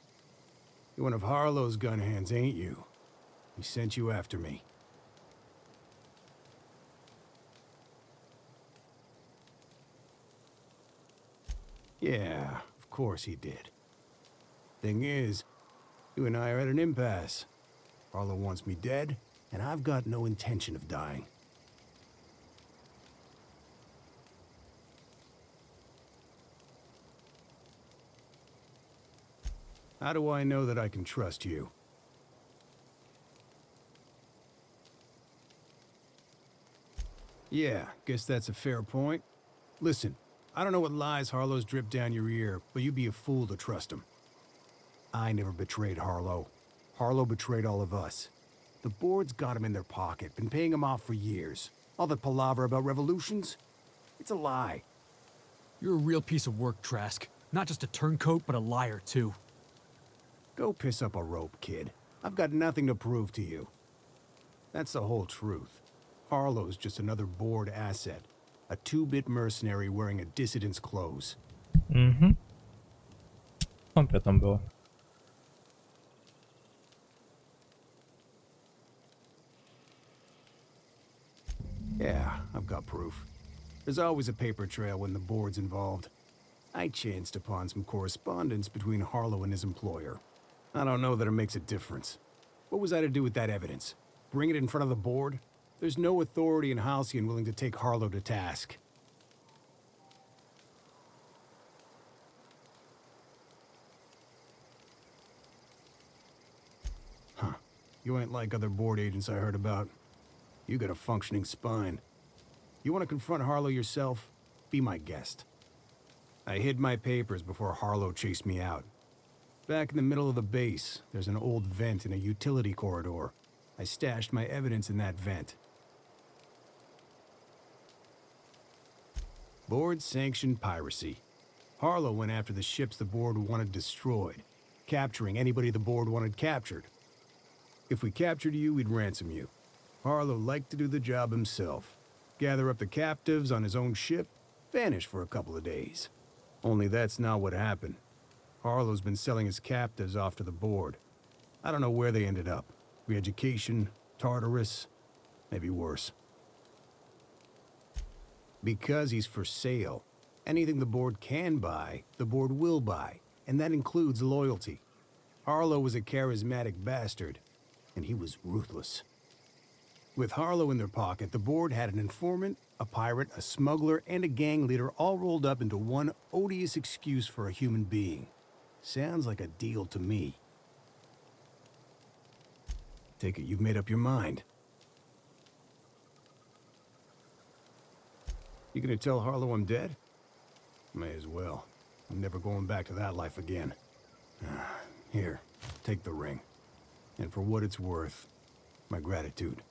You're one of Harlow's gun hands, ain't you? He sent you after me. Yeah, of course he did. Thing is, you and I are at an impasse. Harlow wants me dead, and I've got no intention of dying. How do I know that I can trust you? Yeah, guess that's a fair point. Listen, I don't know what lies Harlow's dripped down your ear, but you'd be a fool to trust him. I never betrayed Harlow. Harlow betrayed all of us. The board's got him in their pocket, been paying him off for years. All that palaver about revolutions? It's a lie. You're a real piece of work, Trask. Not just a turncoat, but a liar, too. Go piss up a rope, kid. I've got nothing to prove to you. That's the whole truth. Harlow's just another board asset. A two-bit mercenary wearing a dissident's clothes. Mhm. Wątpię tam było. Yeah, I've got proof. There's always a paper trail when the board's involved. I chanced upon some correspondence between Harlow and his employer. I don't know that it makes a difference. What was I to do with that evidence? Bring it in front of the board? There's no authority in Halcyon willing to take Harlow to task. Huh. You ain't like other board agents I heard about. You got a functioning spine. You want to confront Harlow yourself? Be my guest. I hid my papers before Harlow chased me out. Back in the middle of the base, there's an old vent in a utility corridor. I stashed my evidence in that vent. Board-sanctioned piracy. Harlow went after the ships the board wanted destroyed, capturing anybody the board wanted captured. If we captured you, we'd ransom you. Harlow liked to do the job himself. Gather up the captives on his own ship, vanish for a couple of days. Only that's not what happened. Harlow's been selling his captives off to the board. I don't know where they ended up. Re-education, Tartarus, maybe worse. Because he's for sale. Anything the board can buy, the board will buy, and that includes loyalty. Harlow was a charismatic bastard, and he was ruthless. With Harlow in their pocket, the board had an informant, a pirate, a smuggler, and a gang leader all rolled up into one odious excuse for a human being. Sounds like a deal to me. Take it you've made up your mind. You gonna tell Harlow I'm dead? May as well. I'm never going back to that life again. Here, take the ring. And for what it's worth, my gratitude.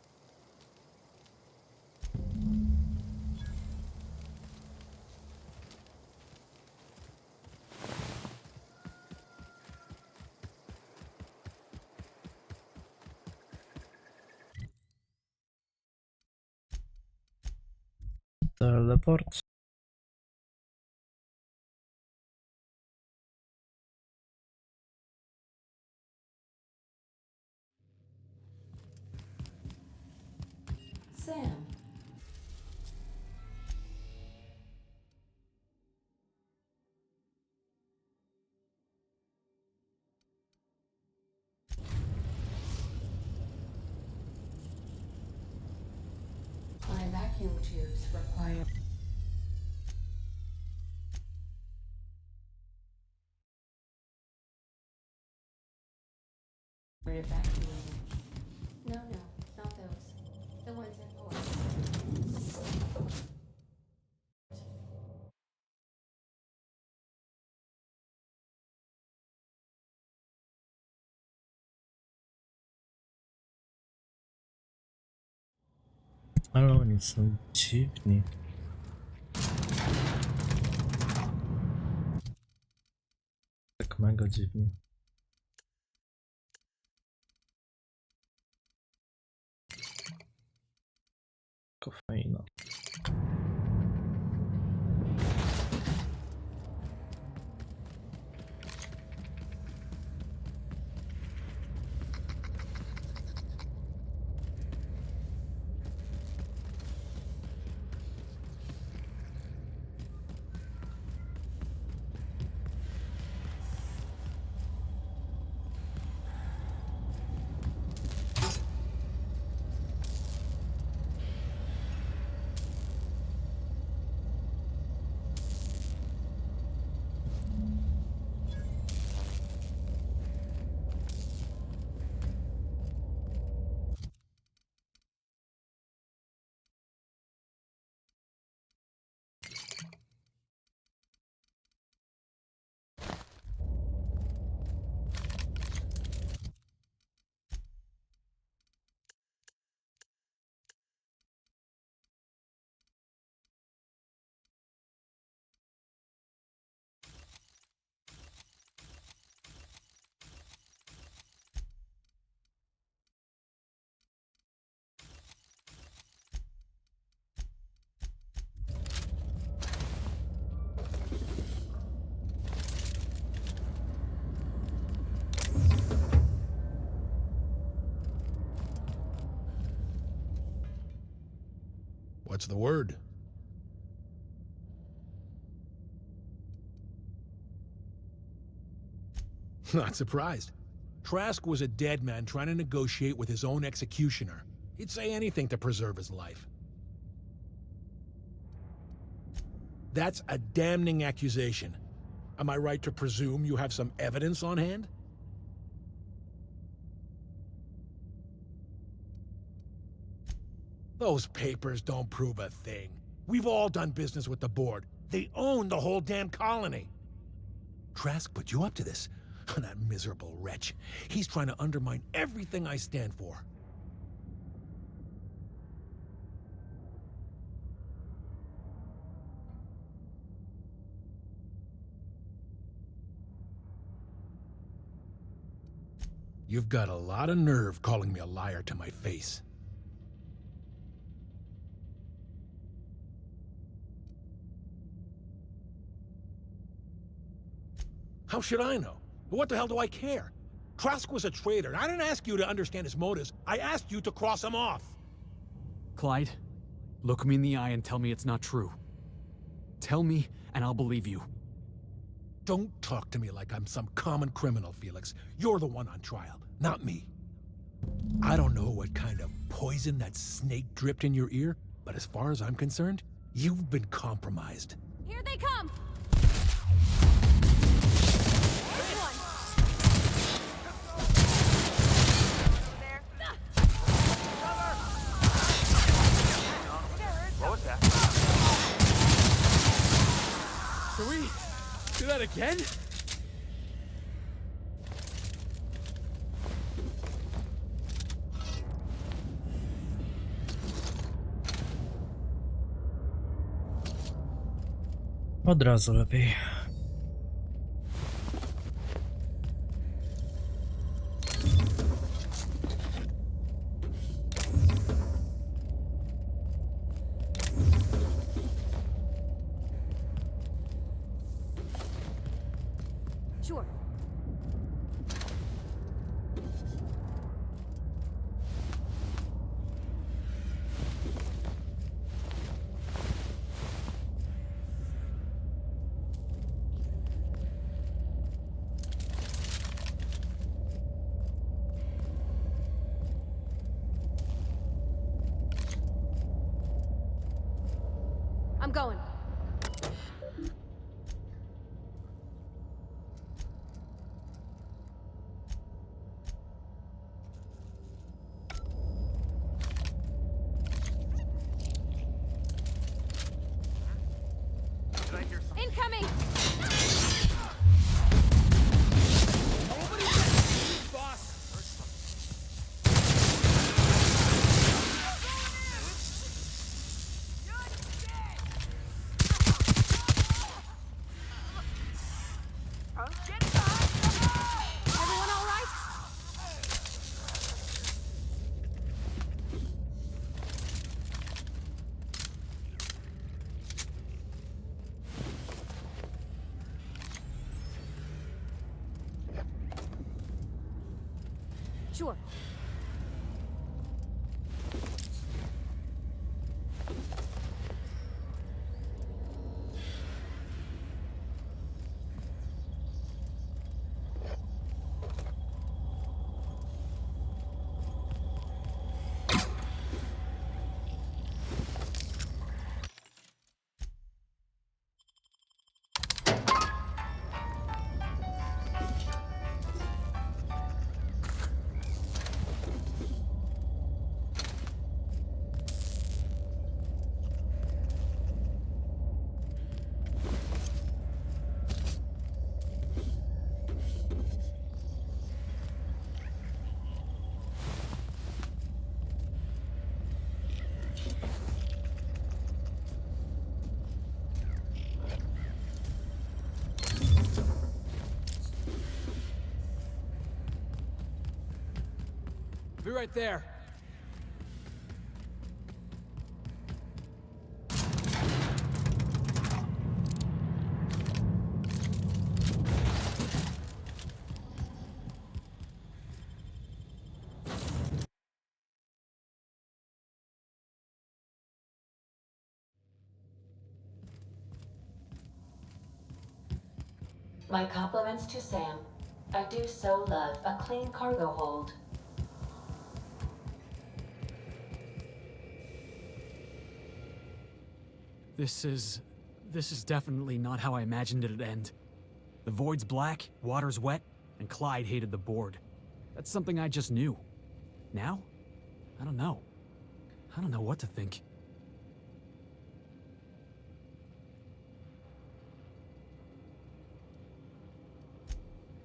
Teleport. Sam. My vacuum tubes require evacuating. No, not those. The ones in port. Ale oni są dziwni. Tak mega dziwni. Kofeina. What's the word? Not surprised. Trask was a dead man trying to negotiate with his own executioner. He'd say anything to preserve his life. That's a damning accusation. Am I right to presume you have some evidence on hand? Those papers don't prove a thing. We've all done business with the board. They own the whole damn colony. Trask put you up to this. That miserable wretch. He's trying to undermine everything I stand for. You've got a lot of nerve calling me a liar to my face. How should I know? What the hell do I care? Trask was a traitor, and I didn't ask you to understand his motives. I asked you to cross him off. Clyde, look me in the eye and tell me it's not true. Tell me, and I'll believe you. Don't talk to me like I'm some common criminal, Felix. You're the one on trial, not me. I don't know what kind of poison that snake dripped in your ear, but as far as I'm concerned, you've been compromised. Here they come! What was that? Can we do that again? Od razu lepiej. Sure. I'm going. Did I hear something? Incoming! Everyone all right? Sure. Be right there. My compliments to Sam. I do so love a clean cargo hold. This is definitely not how I imagined it'd end. The void's black, water's wet, and Clyde hated the board. That's something I just knew. Now? I don't know. I don't know what to think.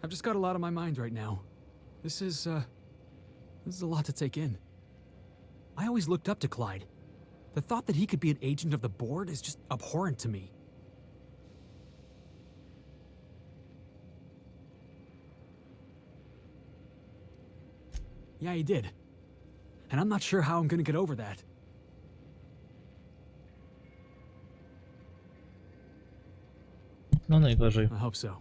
I've just got a lot on my mind right now. This is a lot to take in. I always looked up to Clyde. The thought that he could be an agent of the board is just abhorrent to me. Yeah, he did. And I'm not sure how I'm gonna get over that. No najgorzej. I hope so.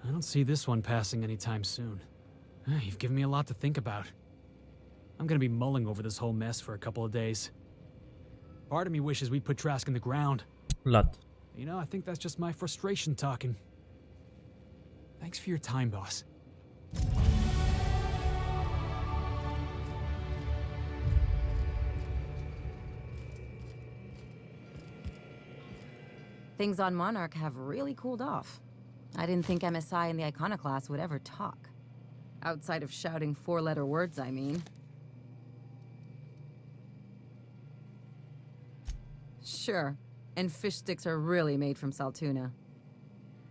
I don't see this one passing anytime soon. You've given me a lot to think about. I'm gonna be mulling over this whole mess for a couple of days. Part of me wishes we put Trask in the ground. Lat. You know, I think that's just my frustration talking. Thanks for your time, boss. Things on Monarch have really cooled off. I didn't think MSI and the Iconoclast would ever talk. Outside of shouting four-letter words, I mean. Sure, and fish sticks are really made from Saltuna.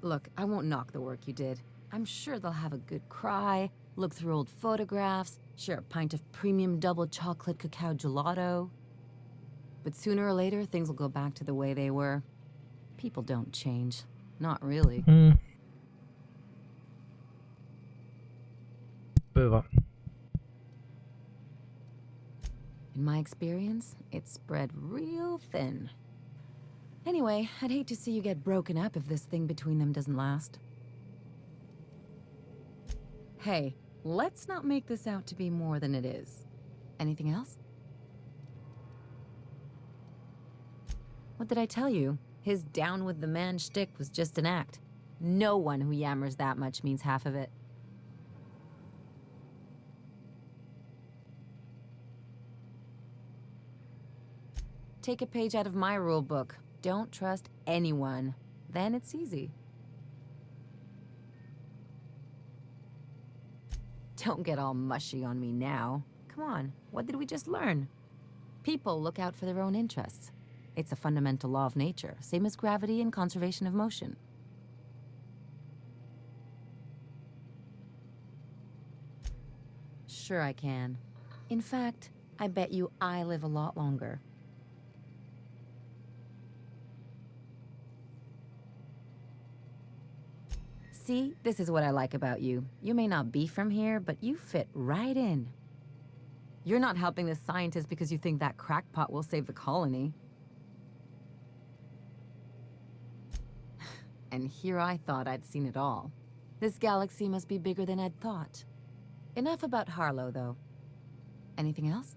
Look, I won't knock the work you did. I'm sure they'll have a good cry, look through old photographs, share a pint of premium double chocolate cacao gelato. But sooner or later, things will go back to the way they were. People don't change. Not really. Bywa. In my experience, it's spread real thin. Anyway, I'd hate to see you get broken up if this thing between them doesn't last. Hey, let's not make this out to be more than it is. Anything else? What did I tell you? His down with the man shtick was just an act. No one who yammers that much means half of it. Take a page out of my rule book. Don't trust anyone. Then it's easy. Don't get all mushy on me now. Come on, what did we just learn? People look out for their own interests. It's a fundamental law of nature, same as gravity and conservation of motion. Sure I can. In fact, I bet you I live a lot longer. See, this is what I like about you. You may not be from here, but you fit right in. You're not helping this scientist because you think that crackpot will save the colony. And here I thought I'd seen it all. This galaxy must be bigger than I'd thought. Enough about Harlow, though. Anything else?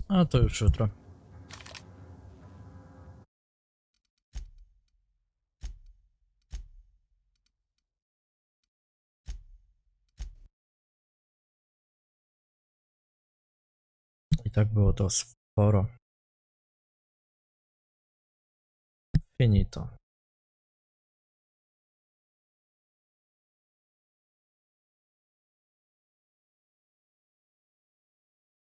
A to już jutro. I tak było to sporo. Finito.